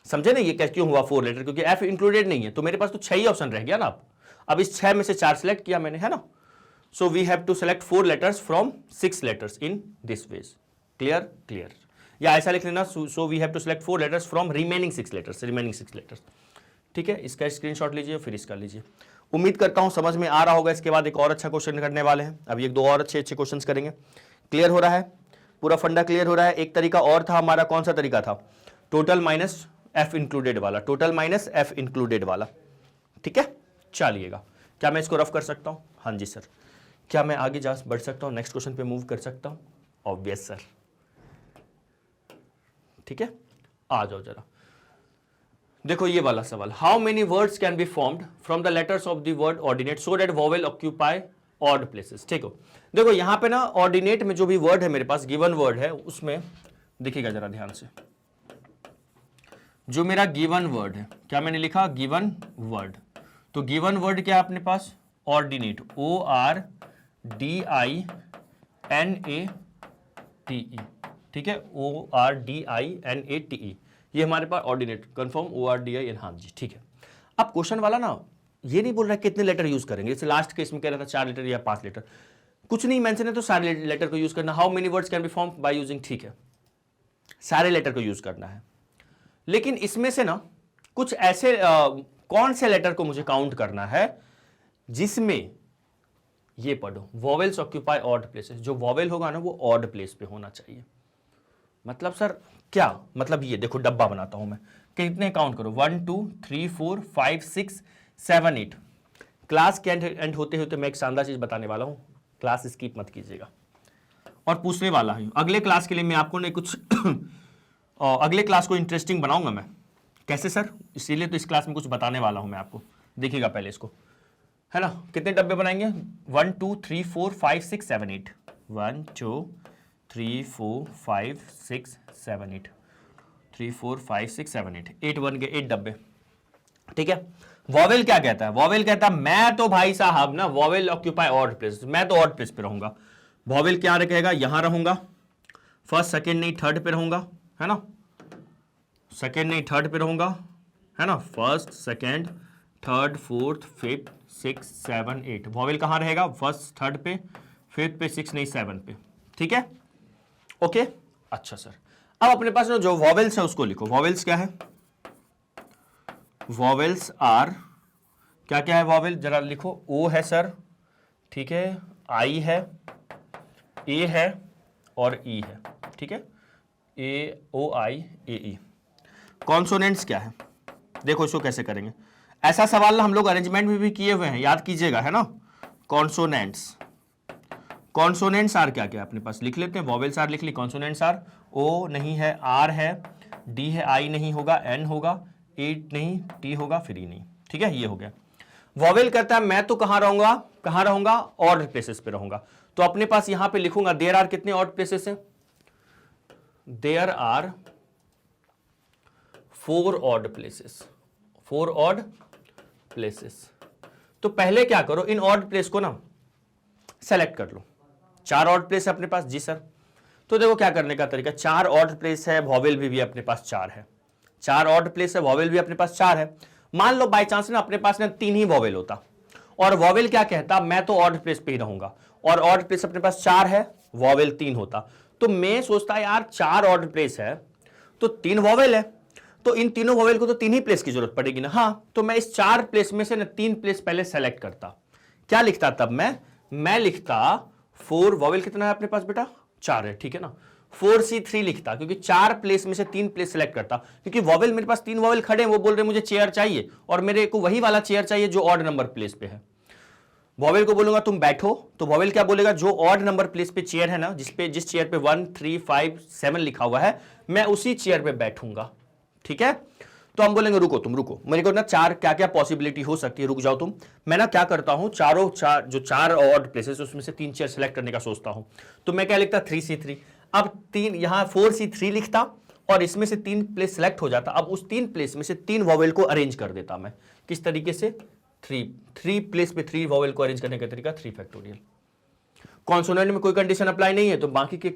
Speaker 1: समझे ना ये क्यों हुआ 4 लेटर? क्योंकि एफ इंक्लूडेड नहीं है, तो मेरे पास तो 6 ही ऑप्शन रह गया ना। अब इस 6 में से 4 सेलेक्ट किया मैंने, है ना। So we have to select 4 letters from 6 letters in this ways. Clear. या ऐसा लिख लेना, so we have to select 4 letters from remaining 6 letters, ठीक है। इसका स्क्रीनशॉट लीजिए, फिर इसका लीजिए। उम्मीद करता हूं समझ में आ रहा होगा। इसके बाद एक और अच्छा क्वेश्चन करने वाले हैं, अभी 1-2 और अच्छे क्वेश्चंस करेंगे। क्लियर हो रहा है? पूरा फंडा क्लियर हो रहा है? एक तरीका और था हमारा, कौन सा तरीका था? टोटल माइनस एफ इंक्लूडेड वाला, टोटल माइनस एफ इंक्लूडेड वाला, ठीक है। चलिएगा, क्या मैं इसको रफ कर सकता हूं? हाँ जी सर। क्या मैं आगे जा बढ़ सकता हूं, नेक्स्ट क्वेश्चन पे मूव कर सकता हूं? ऑब्वियस सर, ठीक है। आ जाओ जरा, देखो ये वाला सवाल, how many words can be formed from the letters of the word ordinate so that vowel occupy odd places. ठीक हो, देखो यहां पे ना ऑर्डिनेट में जो भी वर्ड है मेरे पास, गिवन वर्ड है, उसमें देखिएगा जरा ध्यान से, जो मेरा गिवन वर्ड है, क्या मैंने लिखा? Given word. तो गिवन वर्ड क्या है अपने पास? ऑर्डिनेट, ORDINATE, ठीक है, ORDINATE, ये हमारे पास ऑर्डिनेट, कंफर्म ORDI, हाँ जी, ठीक है। अब क्वेश्चन वाला ना ये नहीं बोल रहा है कितने लेटर यूज करेंगे, जैसे लास्ट केस में कह रहा था 4 लेटर या 5 लेटर, कुछ नहीं मेंशन है तो सारे लेटर को यूज करना। How many words can be formed by using, ठीक है, सारे लेटर को यूज करना है। लेकिन इसमें से ना कुछ ऐसे कौन से लेटर को मुझे काउंट करना है जिसमें ये पढ़ो, वोवेल्स ऑक्यूपाई ऑड प्लेसेस, जो वोवेल होगा ना वो ऑड प्लेस पे होना चाहिए। मतलब सर क्या मतलब? ये देखो डब्बा बनाता हूं मैं, कितने काउंट करो, 1 2 3 4 5 6 7 8। क्लास के एंड होते होते मैं एक शानदार चीज बताने वाला हूं, क्लास स्किप मत कीजिएगा, और पूछने वाला हूं अगले क्लास के लिए मैं आपको नहीं कुछ अगले क्लास को इंटरेस्टिंग बनाऊंगा मैं। कैसे सर? इसीलिए तो इस क्लास में कुछ बताने वाला हूं मैं आपको, देखिएगा पहले इसको, है ना। कितने डब्बे बनाएंगे? 1 2 3 4 5 6 7 8, 1 2 3 4 5 6 7 8, 3 4 5 6 7 8, 8 बन गए, 8 डब्बे, ठीक है। वॉवेल क्या कहता है? वॉवेल कहता है मैं तो भाई साहब ना वॉवेल ऑक्यूपाई ऑड प्लेस, मैं तो ऑड प्लेस पे रहूंगा। वॉवेल क्या कहेगा? यहां रहूंगा, फर्स्ट सेकंड नहीं थर्ड पे रहूंगा, है ना, सेकंड नहीं थर्ड पे रहूंगा, है ना, first second third fourth fifth 6 7 8। Vowel कहां रहेगा? फर्स्ट थर्ड पे, 5th पे 6 नहीं 7 पे, ठीक है, ओके। अच्छा सर, अब अपने पास जो वॉवेल्स है उसको लिखो। वॉवेल्स क्या है? वॉवेल्स आर क्या क्या है? वॉवेल जरा लिखो। ओ है सर, ठीक है, आई है, ए है और ई है, ठीक है, ए ओ आई ए ई। कॉन्सोनेंट्स क्या है? देखो इसको कैसे करेंगे। ऐसा सवाल हम लोग अरेंजमेंट में भी किए हुए हैं, याद कीजिएगा, है ना। कॉन्सोनेंट्स, कॉन्सोनेंट्स आर क्या क्या अपने पास लिख लेते हैं। वॉवेल्स आर लिख ली, कॉन्सोनेंट्स आर ओ नहीं है, आर है, डी है, आई नहीं होगा, एन होगा, ए नहीं, टी होगा, फिर ई नहीं, ठीक है, ये हो गया। वॉवेल कहता है मैं तो कहां रहूंगा? ऑड प्लेसेस पे रहूंगा। तो अपने पास यहां पे लिखूंगा देयर आर कितने ऑड प्लेसेस हैं? There are 4 odd places, 4 odd places. तो पहले क्या करो, इन ऑड प्लेस को ना सेलेक्ट कर लो। 4 ऑड प्लेस है अपने पास, जी सर। तो देखो क्या करने का तरीका, 4 ऑड प्लेस है, वॉवेल भी अपने पास 4 है। 4 ऑड प्लेस है, वॉवेल भी अपने पास 4 है। मान लो बाई चांस ना अपने पास ना 3 ही वॉवेल होता, और वॉवेल क्या कहता, मैं तो ऑड प्लेस पे ही रहूंगा, और ऑड प्लेस अपने पास 4 है, वॉवेल 3 होता। तो मैं सोचता यार 4 ऑड प्लेस है तो 3 वॉवेल है, तो इन तीनों वॉवेल को तो 3 ही प्लेस की जरूरत पड़ेगी ना। हाँ, तो मैं इस 4 प्लेस में से ना 3 प्लेस पहले सेलेक्ट करता। क्या लिखता तब मैं लिखता 4, वॉवेल कितना है अपने पास बेटा? 4 है, ठीक है ना। 4C3 लिखता, क्योंकि 4 प्लेस में से 3 प्लेस सेलेक्ट करता, क्योंकि वॉवेल मेरे पास 3 वॉवेल खड़े हैं, वो बोल रहे मुझे चेयर चाहिए, और मेरे को वही वाला चेयर चाहिए जो ऑड नंबर प्लेस पे है। वॉवेल को बोलूंगा तुम बैठो, तो वॉवेल क्या बोलेगा, जो ऑड नंबर प्लेस पे चेयर है ना, जिस चेयर पे 1 3 5 7 लिखा हुआ है, मैं उसी चेयर पे बैठूंगा, ठीक है। तो हम बोलेंगे रुको, तुम रुको, मेरे को ना 4 क्या क्या पॉसिबिलिटी हो सकती है, रुक जाओ तुम। मैं ना क्या करता हूं, जो 4 ऑड प्लेसेस उसमें से 3 चेयर सेलेक्ट करने का सोचता हूं। तो मैं क्या लिखता, 3C3। अब 3 यहां 4C3 लिखता, और इसमें से 3 प्लेस सेलेक्ट हो जाता। अब उस 3 प्लेस में से 3 वॉवेल को अरेंज कर देता मैं। किस तरीके से? 3 प्लेस पे 3 वॉवेल को अरेंज करने का तरीका 3 फैक्टोरियल। कॉन्सोनेंट में कोई कंडीशन अप्लाई नहीं है, तो बाकी के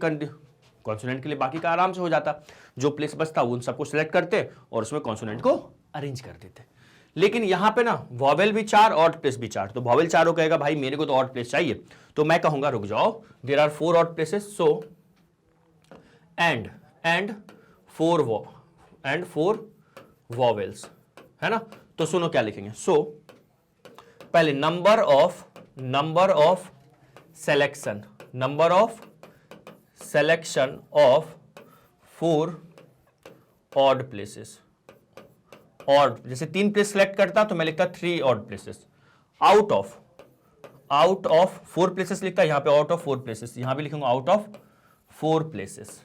Speaker 1: कॉन्सोनेंट के लिए बाकी का आराम से हो जाता। जो प्लेस बचता उन सबको सिलेक्ट करते और उसमें कॉन्सोनेंट को अरेंज कर देते। लेकिन यहां पे ना वॉवेल भी 4, ऑड प्लेस भी 4, तो वॉवेल 4 कहेगा भाई मेरे को तो ऑड प्लेस चाहिए, तो मैं कहूंगा रुक जाओ, there are 4 odd places, so and 4 vowels, है ना। तो सुनो क्या लिखेंगे, सो पहले number of selection of 4 odd places. Odd जैसे 3 प्लेस सेलेक्ट करता तो मैं लिखता 3 odd places. Out of 4 places लिखता, यहां पे आउट ऑफ 4 प्लेसेस, यहां भी लिखूंगा आउट ऑफ 4 प्लेसेस,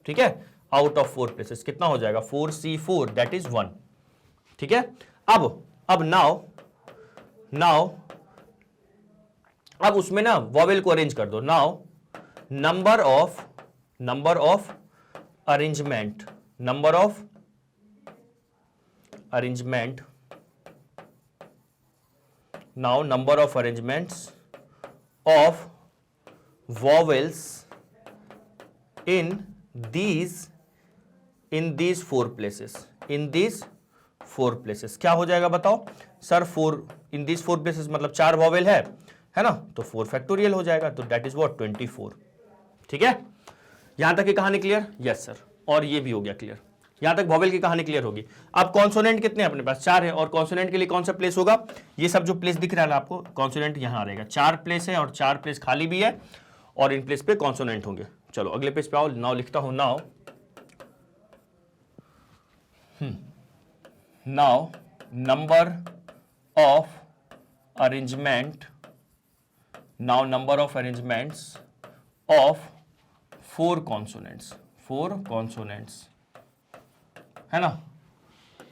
Speaker 1: ठीक है। आउट ऑफ 4 प्लेसेस कितना हो जाएगा, 4C4 दैट इज 1, ठीक है। अब नाउ अब उसमें ना वॉवेल को अरेंज कर दो। Now number of arrangement now number of arrangements of vowels in these 4 places क्या हो जाएगा बताओ सर। 4 इन these 4 प्लेसेस मतलब 4 वॉवेल है ना, तो 4 फैक्टोरियल हो जाएगा, तो दैट इज व्हाट 24, ठीक है। यहां तक की कहानी क्लियर? Yes sir. और ये भी हो गया क्लियर, यहां तक वॉवेल की कहानी क्लियर होगी। अब कॉन्सोनेंट कितने अपने पास? 4 है, और कॉन्सोनेंट के लिए कौन सा प्लेस होगा? ये सब जो प्लेस दिख रहा है आपको, कॉन्सोनेंट यहां रहेगा। 4 प्लेस है और 4 प्लेस खाली भी है, और इन प्लेस पे कॉन्सोनेंट होंगे। चलो अगले पेज पे आओ। नाउ लिखता हूं, now number of arrangements of 4 consonants, है ना,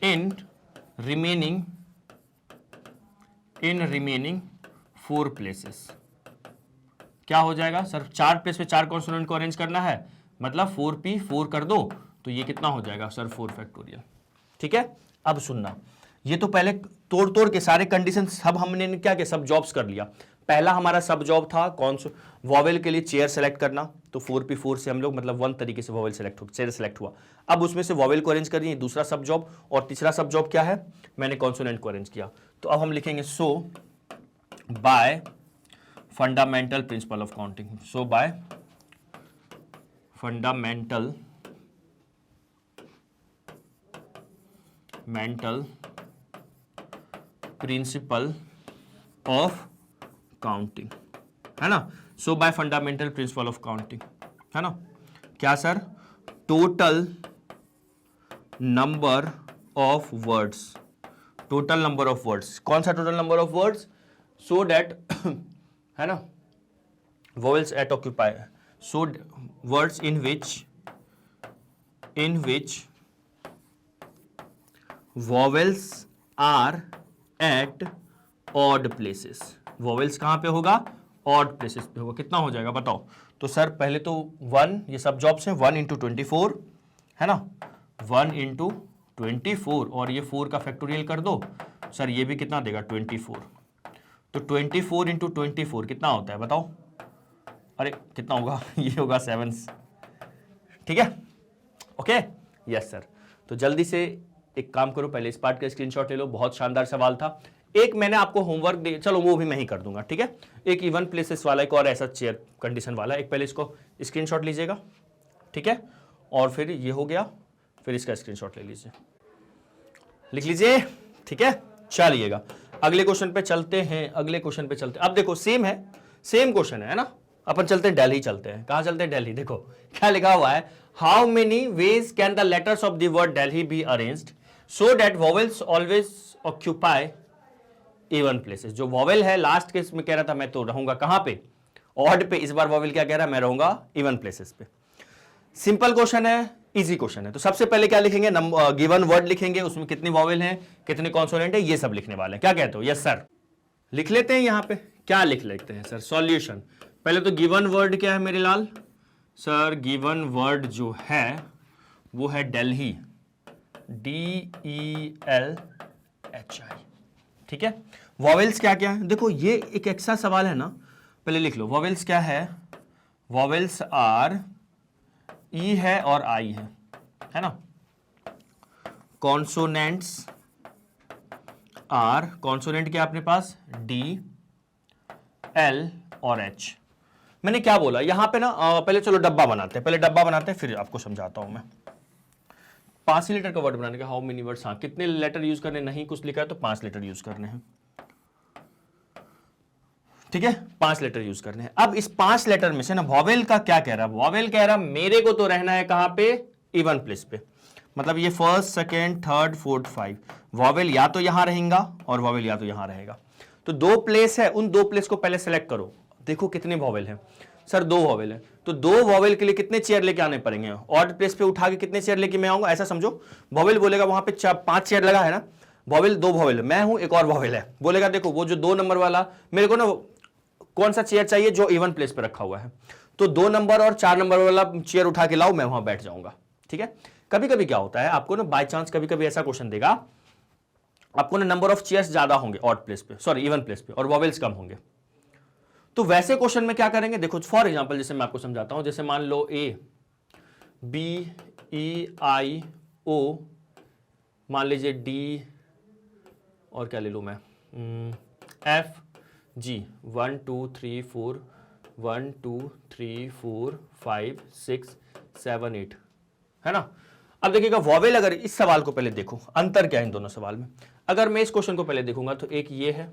Speaker 1: इन रिमेनिंग 4 प्लेसेस। क्या हो जाएगा सर? 4 प्लेस पे 4 कॉन्सोनेंट को अरेंज करना है, मतलब 4P4 कर दो, तो ये कितना हो जाएगा सर 4 फैक्टोरियल, ठीक है। अब सुनना, ये तो पहले तोड़ के सारे कंडीशन सब हमने क्या किया, सब जॉब्स कर लिया। पहला हमारा सब जॉब था वॉवेल के लिए चेयर सेलेक्ट करना, तो 4P4 से हम लोग मतलब 1 तरीके से वॉवेल चेयर सेलेक्ट हुआ। अब उसमें से वॉवेल को अरेंज करिए, दूसरा सब जॉब। और तीसरा सब जॉब क्या है, मैंने कॉन्सोनेंट को अरेंज किया। तो अब हम लिखेंगे so by fundamental principle of counting. So by fundamental principle of counting, है ना. So by fundamental principle of counting, है ना. क्या sir? Total number of words. Total number of words. कौन सा total number of words? So that है ना, vowels at occupy, so words in which vowels are at odd places. vowels कहाँ पे होगा? odd places पे होगा. कितना हो जाएगा बताओ? तो सर पहले तो 1, ये सब जॉब्स हैं, 1 इंटू 24, है ना, 1 इंटू 24, और ये 4 का फैक्टोरियल कर दो सर, ये भी कितना देगा? 24. तो 24 इंटू 24 कितना होता है बताओ? अरे कितना होगा? ये होगा 7. ठीक है, ओके, यस सर. तो जल्दी से एक काम करो, पहले इस पार्ट का स्क्रीनशॉट ले लो. बहुत शानदार सवाल था. एक मैंने आपको होमवर्क दे, चलो वो भी मैं ही कर दूंगा, ठीक है. एक इवन प्लेसेस वाला, एक और ऐसा चेयर कंडीशन वाला, एक पहले इसको स्क्रीनशॉट लीजिएगा, ठीक है. और फिर ये हो गया, फिर इसका स्क्रीनशॉट ले लीजिए, लिख लीजिए, ठीक है. चलिएगा अगले क्वेश्चन पे चलते हैं. अगले क्वेश्चन पे चलते हैं. अब देखो सेम है, सेम क्वेश्चन है ना. अपन चलते हैं दिल्ली, चलते हैं. कहां चलते हैं? दिल्ली. देखो क्या लिखा हुआ है, how many veg can the letters of the word Delhi be arranged so that vowels always occupy even places. जो वॉवेल है लास्ट केस में कह रहा था मैं तो रहूंगा कहां पे? ऑड पे. इस बार वॉवेल क्या कह रहा है? मैं रहूंगा इवन प्लेसेस पे. सिंपल क्वेश्चन है, इजी क्वेश्चन है. तो सबसे पहले क्या लिखेंगे? गिवन वर्ड लिखेंगे, उसमें कितनी वॉवेल हैं, कितने कॉन्सोनेंट है, ये सब लिखने वाले हैं. क्या कहते हो? Yes sir. लिख लेते हैं. यहां पे क्या लिख लेते हैं सर? सॉल्यूशन. पहले तो गिवन वर्ड क्या है मेरे लाल? सर गिवन वर्ड जो है वो है दिल्ली, DELHI, ठीक है. वॉवेल्स क्या क्या है? देखो ये एक एक्स्ट्रा सवाल है ना, पहले लिख लो. वॉवेल्स क्या है? वॉवेल्स आर, ई है और आई है ना. कॉन्सोनेंट्स आर, कॉन्सोनेंट क्या अपने पास? D, L और H. मैंने क्या बोला यहां पे ना, पहले चलो डब्बा बनाते हैं, फिर आपको समझाता हूं मैं. 5 लेटर का वर्ड बनाने का. हाउ मेनी वर्ड्स, हाँ कितने लेटर यूज करने, नहीं कुछ लिखा है तो 5 लेटर यूज करने हैं, ठीक है. 5 लेटर यूज करने हैं. अब इस 5 लेटर में से ना वॉवेल का क्या कह रहा है? वॉवेल कह रहा मेरे को तो रहना है कहां पे? इवन प्लेस पे. मतलब ये first, second, third, fourth, 5 vowel या तो यहां रहेगा और वॉवेल या तो यहां रहेगा. तो 2 प्लेस है, उन 2 प्लेस को पहले सेलेक्ट करो. देखो कितने वॉवेल हैं सर? 2 वॉवेल है. तो 2 वॉवेल के लिए कितने चेयर लेके आने पड़ेंगे? ऑड प्लेस पे उठा के कितने चेयर लेके मैं आऊंगा? ऐसा समझो, वॉवेल बोलेगा वहां पे 5 चेयर लगा है ना, वॉवेल 2 वॉवेल, मैं हूं, एक और वॉवेल है, बोलेगा देखो वो जो 2 नंबर वाला मेरे को ना कौन सा चेयर चाहिए जो इवन प्लेस पे रखा हुआ है, तो 2 नंबर और 4 नंबर वाला चेयर उठा के लाओ, मैं वहां बैठ जाऊंगा, ठीक है. कभी कभी क्या होता है आपको ना, बाय चांस कभी कभी ऐसा क्वेश्चन देगा आपको ना, नंबर ऑफ चेयर्स ज्यादा होंगे ऑड प्लेस पे, सॉरी इवन प्लेस पे, और वॉवेल्स कम होंगे. तो वैसे क्वेश्चन में क्या करेंगे? देखो फॉर एग्जांपल जैसे मैं आपको समझाता हूं, जैसे मान लो A, B, E, I, O, मान लीजिए D, और क्या ले लूं मैं, F, G, 1 2 3 4, 1 2 3 4 5 6 7 8, है ना. अब देखिएगा वॉवेल, अगर इस सवाल को पहले देखो, अंतर क्या है इन दोनों सवाल में. अगर मैं इस क्वेश्चन को पहले देखूंगा तो एक ये है,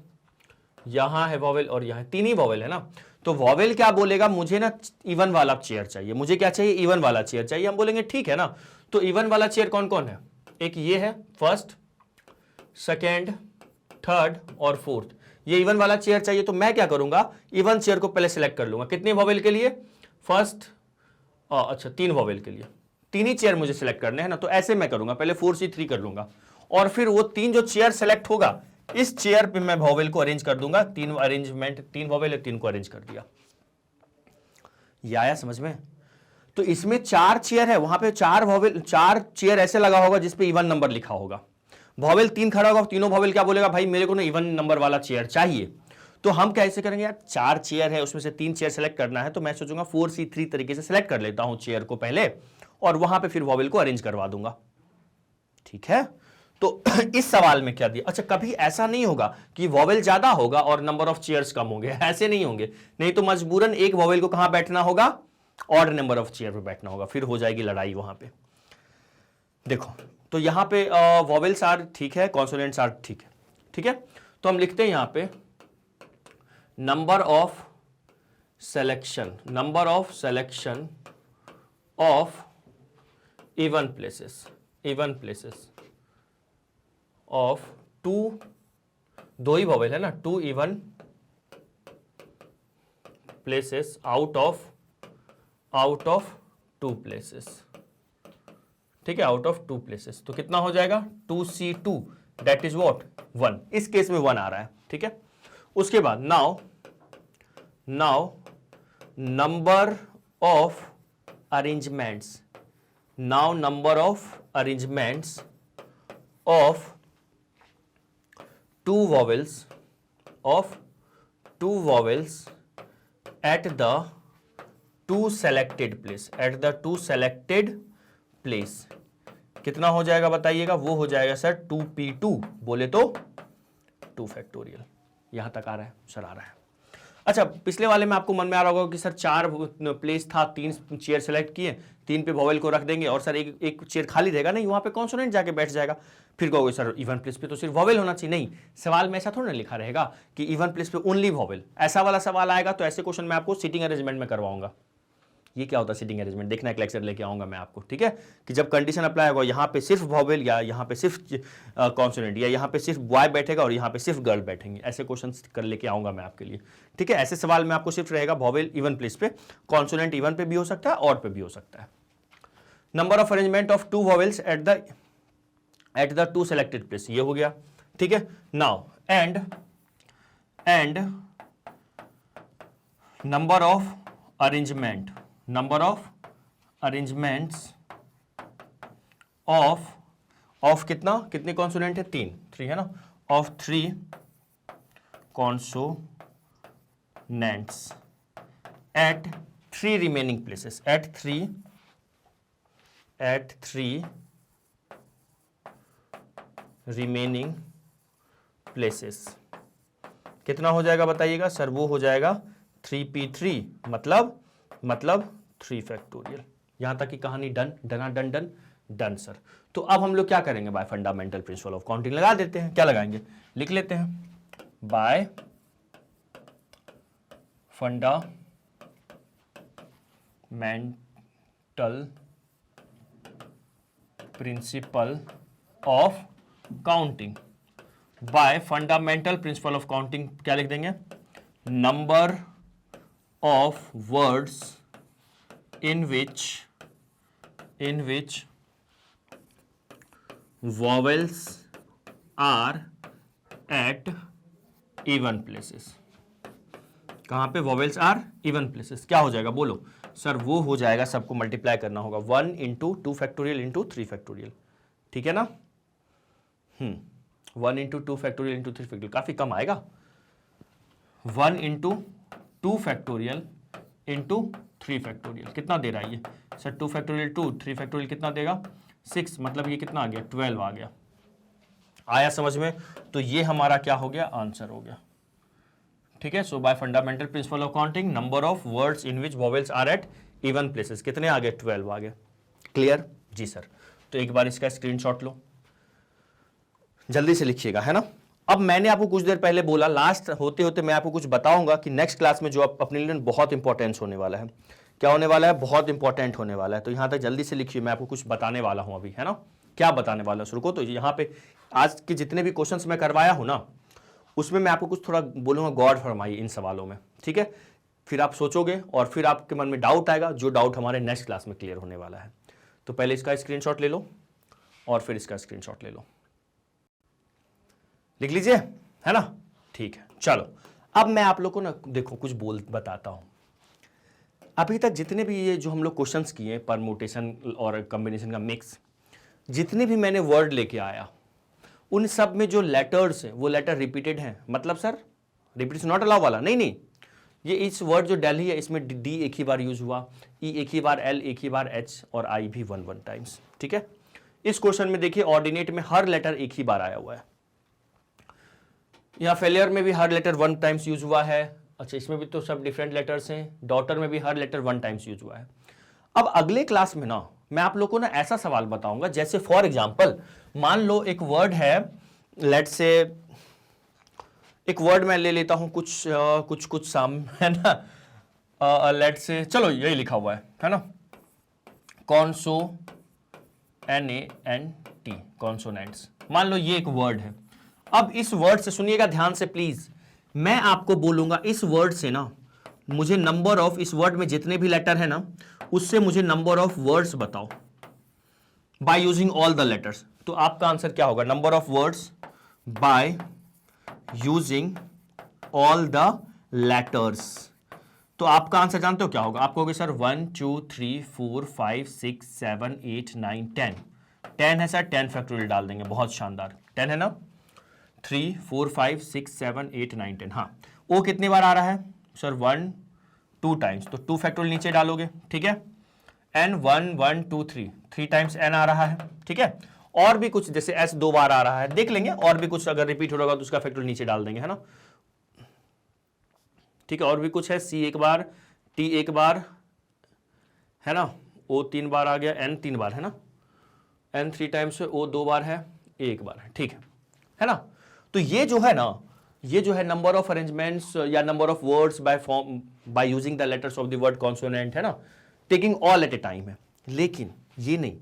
Speaker 1: यहां है वॉवेल और यहां 3 ही वॉवेल है ना. तो वॉवेल क्या बोलेगा? मुझे ना इवन वाला चेयर चाहिए. मुझे क्या चाहिए? इवन वाला चेयर चाहिए. हम बोलेंगे ठीक है ना. तो इवन वाला चेयर कौन कौन है? एक ये है, फर्स्ट, सेकेंड, थर्ड और फोर्थ. ये इवन वाला चेयर चाहिए. तो मैं क्या करूंगा? इवन चेयर को पहले सेलेक्ट कर लूंगा. कितने वॉवेल के लिए? फर्स्ट, अच्छा 3 वॉवेल के लिए 3 ही चेयर मुझे सेलेक्ट करने हैं ना. तो ऐसे मैं करूंगा, पहले 4C3 कर लूंगा, और फिर वो 3 जो चेयर सेलेक्ट होगा इस चेयर पे मैं वॉवेल को अरेंज कर दूंगा. 3 अरेंजमेंट, 3 वॉवेल है, 3 को अरेंज कर दिया. ये आया समझ में? तो इसमें 4 चेयर है, वहां पे 4 वॉवेल, 4 चेयर ऐसे लगा होगा जिसपे इवन नंबर लिखा होगा. वॉवेल 3 खड़ा होगा, तीनों वॉवेल क्या बोलेगा? भाई मेरे को ना इवन नंबर वाला चेयर चाहिए. तो हम कैसे करेंगे यार? 4 चेयर है, उसमें से 3 चेयर सेलेक्ट करना है, तो मैं सोचूंगा 4C3 तरीके से सेलेक्ट कर लेता हूं चेयर को पहले, और वहां पे फिर वॉवेल को अरेंज करवा दूंगा, ठीक है. तो इस सवाल में क्या दिया, अच्छा कभी ऐसा नहीं होगा कि वॉवेल ज्यादा होगा और नंबर ऑफ चेयर्स कम होंगे, ऐसे नहीं होंगे, नहीं तो मजबूरन एक वॉवेल को कहां बैठना होगा, ऑड नंबर ऑफ चेयर पे बैठना होगा, फिर हो जाएगी लड़ाई वहां पे। देखो तो यहां पे वॉवेल्स आर ठीक है, कॉन्सोनेंट्स आर ठीक है, ठीक है। तो हम लिखते हैं यहां पे number of selection, number of selection of even places, even places of two, दो ही वॉवेल है ना, two even places out of two places, ठीक है, आउट ऑफ टू प्लेसेस। तो कितना हो जाएगा 2C2 दैट इज व्हाट 1, इस केस में 1 आ रहा है, ठीक है। उसके बाद now number of arrangements, now number of arrangements of two vowels at the two selected place, कितना हो जाएगा बताइएगा, वो हो जाएगा सर 2P2, बोले तो 2 फैक्टोरियल। यहां तक आ रहा है सर, आ रहा है। अच्छा पिछले वाले में आपको मन में आ रहा होगा कि सर 4 प्लेस था, 3 चेयर सेलेक्ट किए, 3 पे वॉवेल को रख देंगे और सर एक चेयर खाली रहेगा, नहीं वहां पे कॉन्सोनेंट जाके बैठ जाएगा। फिर कहोगे सर इवन प्लेस पे तो सिर्फ वॉवेल होना चाहिए, नहीं सवाल में ऐसा थोड़ा ना लिखा रहेगा कि इवन प्लेस पे ओनली वॉवेल, ऐसा वाला सवाल आएगा तो ऐसे क्वेश्चन मैं आपको सीटिंग अरेंजमेंट में करवाऊंगा। ये क्या होता है सीटिंग अरेंजमेंट, देखना एक लेक्चर लेके आऊंगा मैं आपको, ठीक है, कि जब कंडीशन अप्लाई होगा यहाँ पे सिर्फ वॉवेल या यहाँ पे सिर्फ कॉन्सोनेंट या यहाँ पे सिर्फ बॉय बैठेगा और यहाँ पे सिर्फ गर्ल बैठेंगे, ऐसे क्वेश्चन कर लेके आऊंगा मैं आपके लिए, ठीक है। ऐसे सवाल में आपको सिर्फ रहेगा वॉवेल इवन प्लेस पे, कॉन्सोनेंट इवन पे भी हो सकता है, ऑड पे भी हो सकता है। Number of arrangement of two vowels at the two selected place, ये हो गया, ठीक है। Now and number of arrangement, number of arrangements of कितने कॉन्सोनेंट है, 3 है ना, of 3 consonants at 3 remaining places, at 3 remaining places, कितना हो जाएगा बताइएगा सर, वो हो जाएगा 3P3, मतलब 3 फैक्टोरियल। यहां तक की कहानी डन सर। तो अब हम लोग क्या करेंगे, bye fundamental principle of counting लगा देते हैं, क्या लगाएंगे, लिख लेते हैं bye fundamental principle of counting, by fundamental principle of counting क्या लिख देंगे, number of words in which vowels are at even places, कहां पे vowels are even places, क्या हो जाएगा बोलो सर, वो हो जाएगा, सबको मल्टीप्लाई करना होगा 1 into 2 फैक्टोरियल into 3 फैक्टोरियल, ठीक है ना। 1 into 2 फैक्टोरियल into 3 फैक्टोरियल काफी कम आएगा, 1 into 2 फैक्टोरियल into 3 फैक्टोरियल कितना दे रहा है ये सर, 2 फैक्टोरियल 2, 3 फैक्टोरियल कितना देगा 6, मतलब ये कितना आ गया 12 आ गया, आया समझ में। तो ये हमारा क्या हो गया, आंसर हो गया, ठीक है। So by fundamental principle of counting number of words in which vowels are at even places, कितने आ गए 12 आ गए, क्लियर जी सर। तो एक बार इसका स्क्रीनशॉट लो, जल्दी से लिखिएगा, है ना। अब मैंने आपको कुछ देर पहले बोला, लास्ट होते होते मैं आपको कुछ बताऊंगा कि नेक्स्ट क्लास में जो आप अपने लिए बहुत इंपॉर्टेंस होने वाला है, क्या होने वाला है, बहुत इंपॉर्टेंट होने वाला है। तो यहां तक जल्दी से लिखिए, मैं आपको कुछ बताने वाला हूं अभी, है ना। क्या बताने वाला है, रुको। तो यहाँ पे आज के जितने भी क्वेश्चंस मैं करवाया हूं ना, उसमें मैं आपको कुछ थोड़ा बोलूंगा, गौर फरमाइए इन सवालों में, ठीक है। फिर आप सोचोगे और फिर आपके मन में डाउट आएगा, जो डाउट हमारे नेक्स्ट क्लास में क्लियर होने वाला है। तो पहले इसका स्क्रीनशॉट ले लो और फिर इसका स्क्रीनशॉट ले लो, लिख लीजिए, है ना, ठीक है। चलो अब मैं आप लोग को ना देखो कुछ बताता हूं। अभी तक जितने भी ये जो हम लोग क्वेश्चंस किए, परमुटेशन और कॉम्बिनेशन का मिक्स, जितने भी मैंने वर्ड लेके आया, उन सब में जो लेटर्स है वो लेटर रिपीटेड हैं। मतलब सर रिपीट नॉट अलाउ वाला नहीं, ये इस वर्ड जो दिल्ली है इसमें डी एक ही बार यूज हुआ, ई एक ही बार, एल एक ही बार, एच और आई भी 1 टाइम्स, ठीक है। इस क्वेश्चन में देखिए ऑर्डिनेट में हर लेटर एक ही बार आया हुआ है, यहां फेलियर में भी हर लेटर 1 टाइम्स यूज हुआ है। अच्छा, इसमें भी तो सब डिफरेंट लेटर्स हैं, डॉटर में भी हर लेटर 1 टाइम्स यूज हुआ है। अब अगले क्लास में ना मैं आप लोगों को ना ऐसा सवाल बताऊंगा, जैसे फॉर एग्जांपल मान लो एक वर्ड है, लेट्स से एक वर्ड मैं ले लेता हूं कुछ साम है ना, लेट्स से चलो यही लिखा हुआ है ना, कॉन्सोनेंट, कॉन्सोनेंट्स। मान लो ये एक वर्ड है। अब इस वर्ड से सुनिएगा ध्यान से प्लीज, मैं आपको बोलूंगा इस वर्ड से ना मुझे नंबर ऑफ, इस वर्ड में जितने भी लेटर है ना उससे मुझे नंबर ऑफ वर्ड्स बताओ bye using all the letters. तो आपका आंसर क्या होगा? Number of words by using all the letters. तो आपका आंसर जानते हो क्या होगा? आप कहोगे सर 1 2 3 4 5 6 7 8 9 10 10 है सर, 10 फैक्टोरियल डाल देंगे, बहुत शानदार। 10 है ना, 3 4 5 6 7 8 9 10। हाँ, ओ कितनी बार आ रहा है सर? 1 2 टाइम्स, तो 2 फैक्टोरियल नीचे डालोगे, ठीक है। एन 1 1 2 3 टाइम्स एन आ रहा है, ठीक है। और भी कुछ जैसे एस 2 बार आ रहा है, देख लेंगे। और भी कुछ अगर रिपीट हो रहा होगा तो उसका फैक्टोरियल नीचे डाल देंगे, है ना, ठीक है। और भी कुछ है, सी 1 बार, टी 1 बार, है ना, ओ 3 बार आ गया, एन 3 बार है ना, एन 3 टाइम्स, ओ 2 बार है, ए 1 बार है, ठीक है ना। तो ये जो है ना, ये जो है नंबर ऑफ अरेंजमेंट्स या number of words by form by using the letters of the word consonant, है ना, taking all at a time है। लेकिन ये नहीं,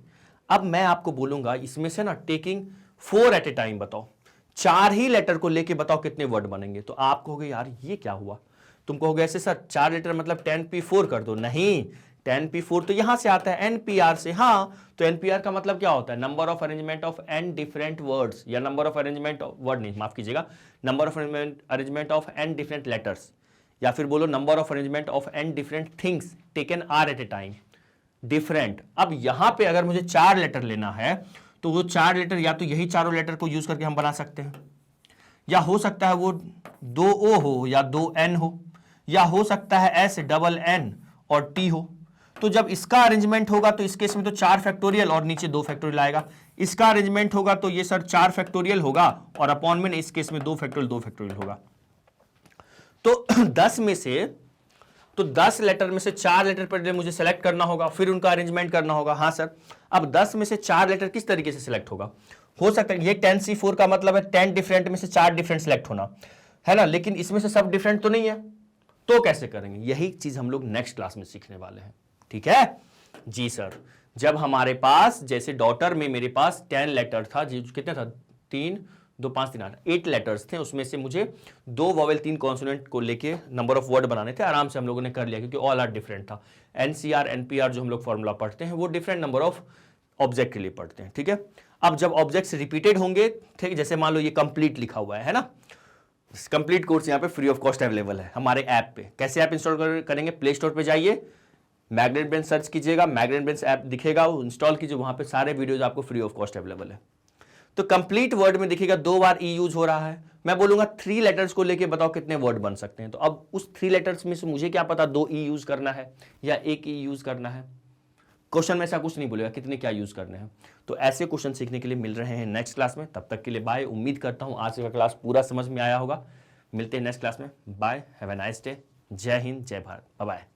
Speaker 1: अब मैं आपको बोलूंगा इसमें से ना टेकिंग 4 एट ए टाइम बताओ, 4 ही लेटर को लेके बताओ कितने वर्ड बनेंगे। तो आप कहोगे यार ये क्या हुआ? तुम कहोगे ऐसे सर 4 लेटर मतलब 10p4 कर दो। नहीं, 10p4 तो यहां से आता है एनपीआर से। हाँ, तो एनपीआर का मतलब क्या होता है? Number of arrangement of n different words, या नंबर ऑफ अरेंजमेंट वर्ड नहीं, माफ कीजिएगा, number of arrangement of n different letters, या फिर बोलो number of arrangement of n different things taken r at a time, different. अब यहां पे अगर मुझे 4 लेटर लेना है तो वो 4 लेटर या तो यही चारों लेटर को यूज करके हम बना सकते हैं, या हो सकता है वो 2 ओ हो या 2 एन हो, या हो सकता है एस डबल एन और टी हो। तो जब इसका अरेंजमेंट होगा तो इस केस में तो 4 फैक्टोरियल और नीचे 2 फैक्टोरियल आएगा। इसका अरेंजमेंट होगा तो ये सर 4 फैक्टोरियल होगा और अपॉन में इस केस में 2 फैक्टोरियल होगा। तो 10 में से, तो 10 लेटर में से 4 लेटर पर मुझे सेलेक्ट करना होगा, फिर उनका अरेंजमेंट करना होगा। हाँ सर, अब 10 में से 4 लेटर किस तरीके से सिलेक्ट होगा? हो सकता है ये 10C4 का मतलब है 10 डिफरेंट में से 4 डिफरेंट सिलेक्ट होना, है ना, लेकिन इसमें से सब डिफरेंट तो नहीं है, तो कैसे करेंगे? यही चीज हम लोग नेक्स्ट क्लास में सीखने वाले हैं, ठीक है जी सर। जब हमारे पास जैसे डॉटर में मेरे पास 10 लेटर था, कितने था, 3 2 5 3 8 8 लेटर्स थे, उसमें से मुझे 2 वॉवेल 3 कॉन्सोनेंट को लेके नंबर ऑफ वर्ड बनाने थे। आराम से हम लोगों ने कर लिया क्योंकि ऑल आर डिफरेंट था। एनसीआर एनपीआर जो हम लोग फॉर्मूला पढ़ते हैं वो डिफरेंट नंबर ऑफ ऑब्जेक्ट के लिए पढ़ते हैं, ठीक है। अब जब ऑब्जेक्ट्स रिपीटेड होंगे, ठीक, जैसे मान लो ये कंप्लीट लिखा हुआ है ना, कंप्लीट कोर्स यहाँ पे फ्री ऑफ कॉस्ट अवेलेबल है हमारे ऐप पे। कैसे ऐप इंस्टॉल करेंगे? प्ले स्टोर पे जाइए, मैग्नेट बेंच सर्च कीजिएगा, मैग्नेट बेंच ऐप दिखेगा, वो इंस्टॉल कीजिए, वहां पे सारे वीडियोज आपको फ्री ऑफ कॉस्ट अवेलेबल है। तो कंप्लीट वर्ड में देखिएगा 2 बार ई यूज हो रहा है। मैं बोलूंगा 3 लेटर्स को लेके बताओ कितने वर्ड बन सकते हैं। तो अब उस 3 लेटर्स में से मुझे क्या पता 2 ई यूज करना है या 1 ई यूज करना है? क्वेश्चन में ऐसा कुछ नहीं बोलेगा कितने क्या यूज करने हैं। तो ऐसे क्वेश्चन सीखने के लिए मिल रहे हैं नेक्स्ट क्लास में। तब तक के लिए बाय। उम्मीद करता हूं आज का क्लास पूरा समझ में आया होगा। मिलते हैं नेक्स्ट क्लास में। Bye, have a nice day. जय हिंद, जय भारत, बाय बाय।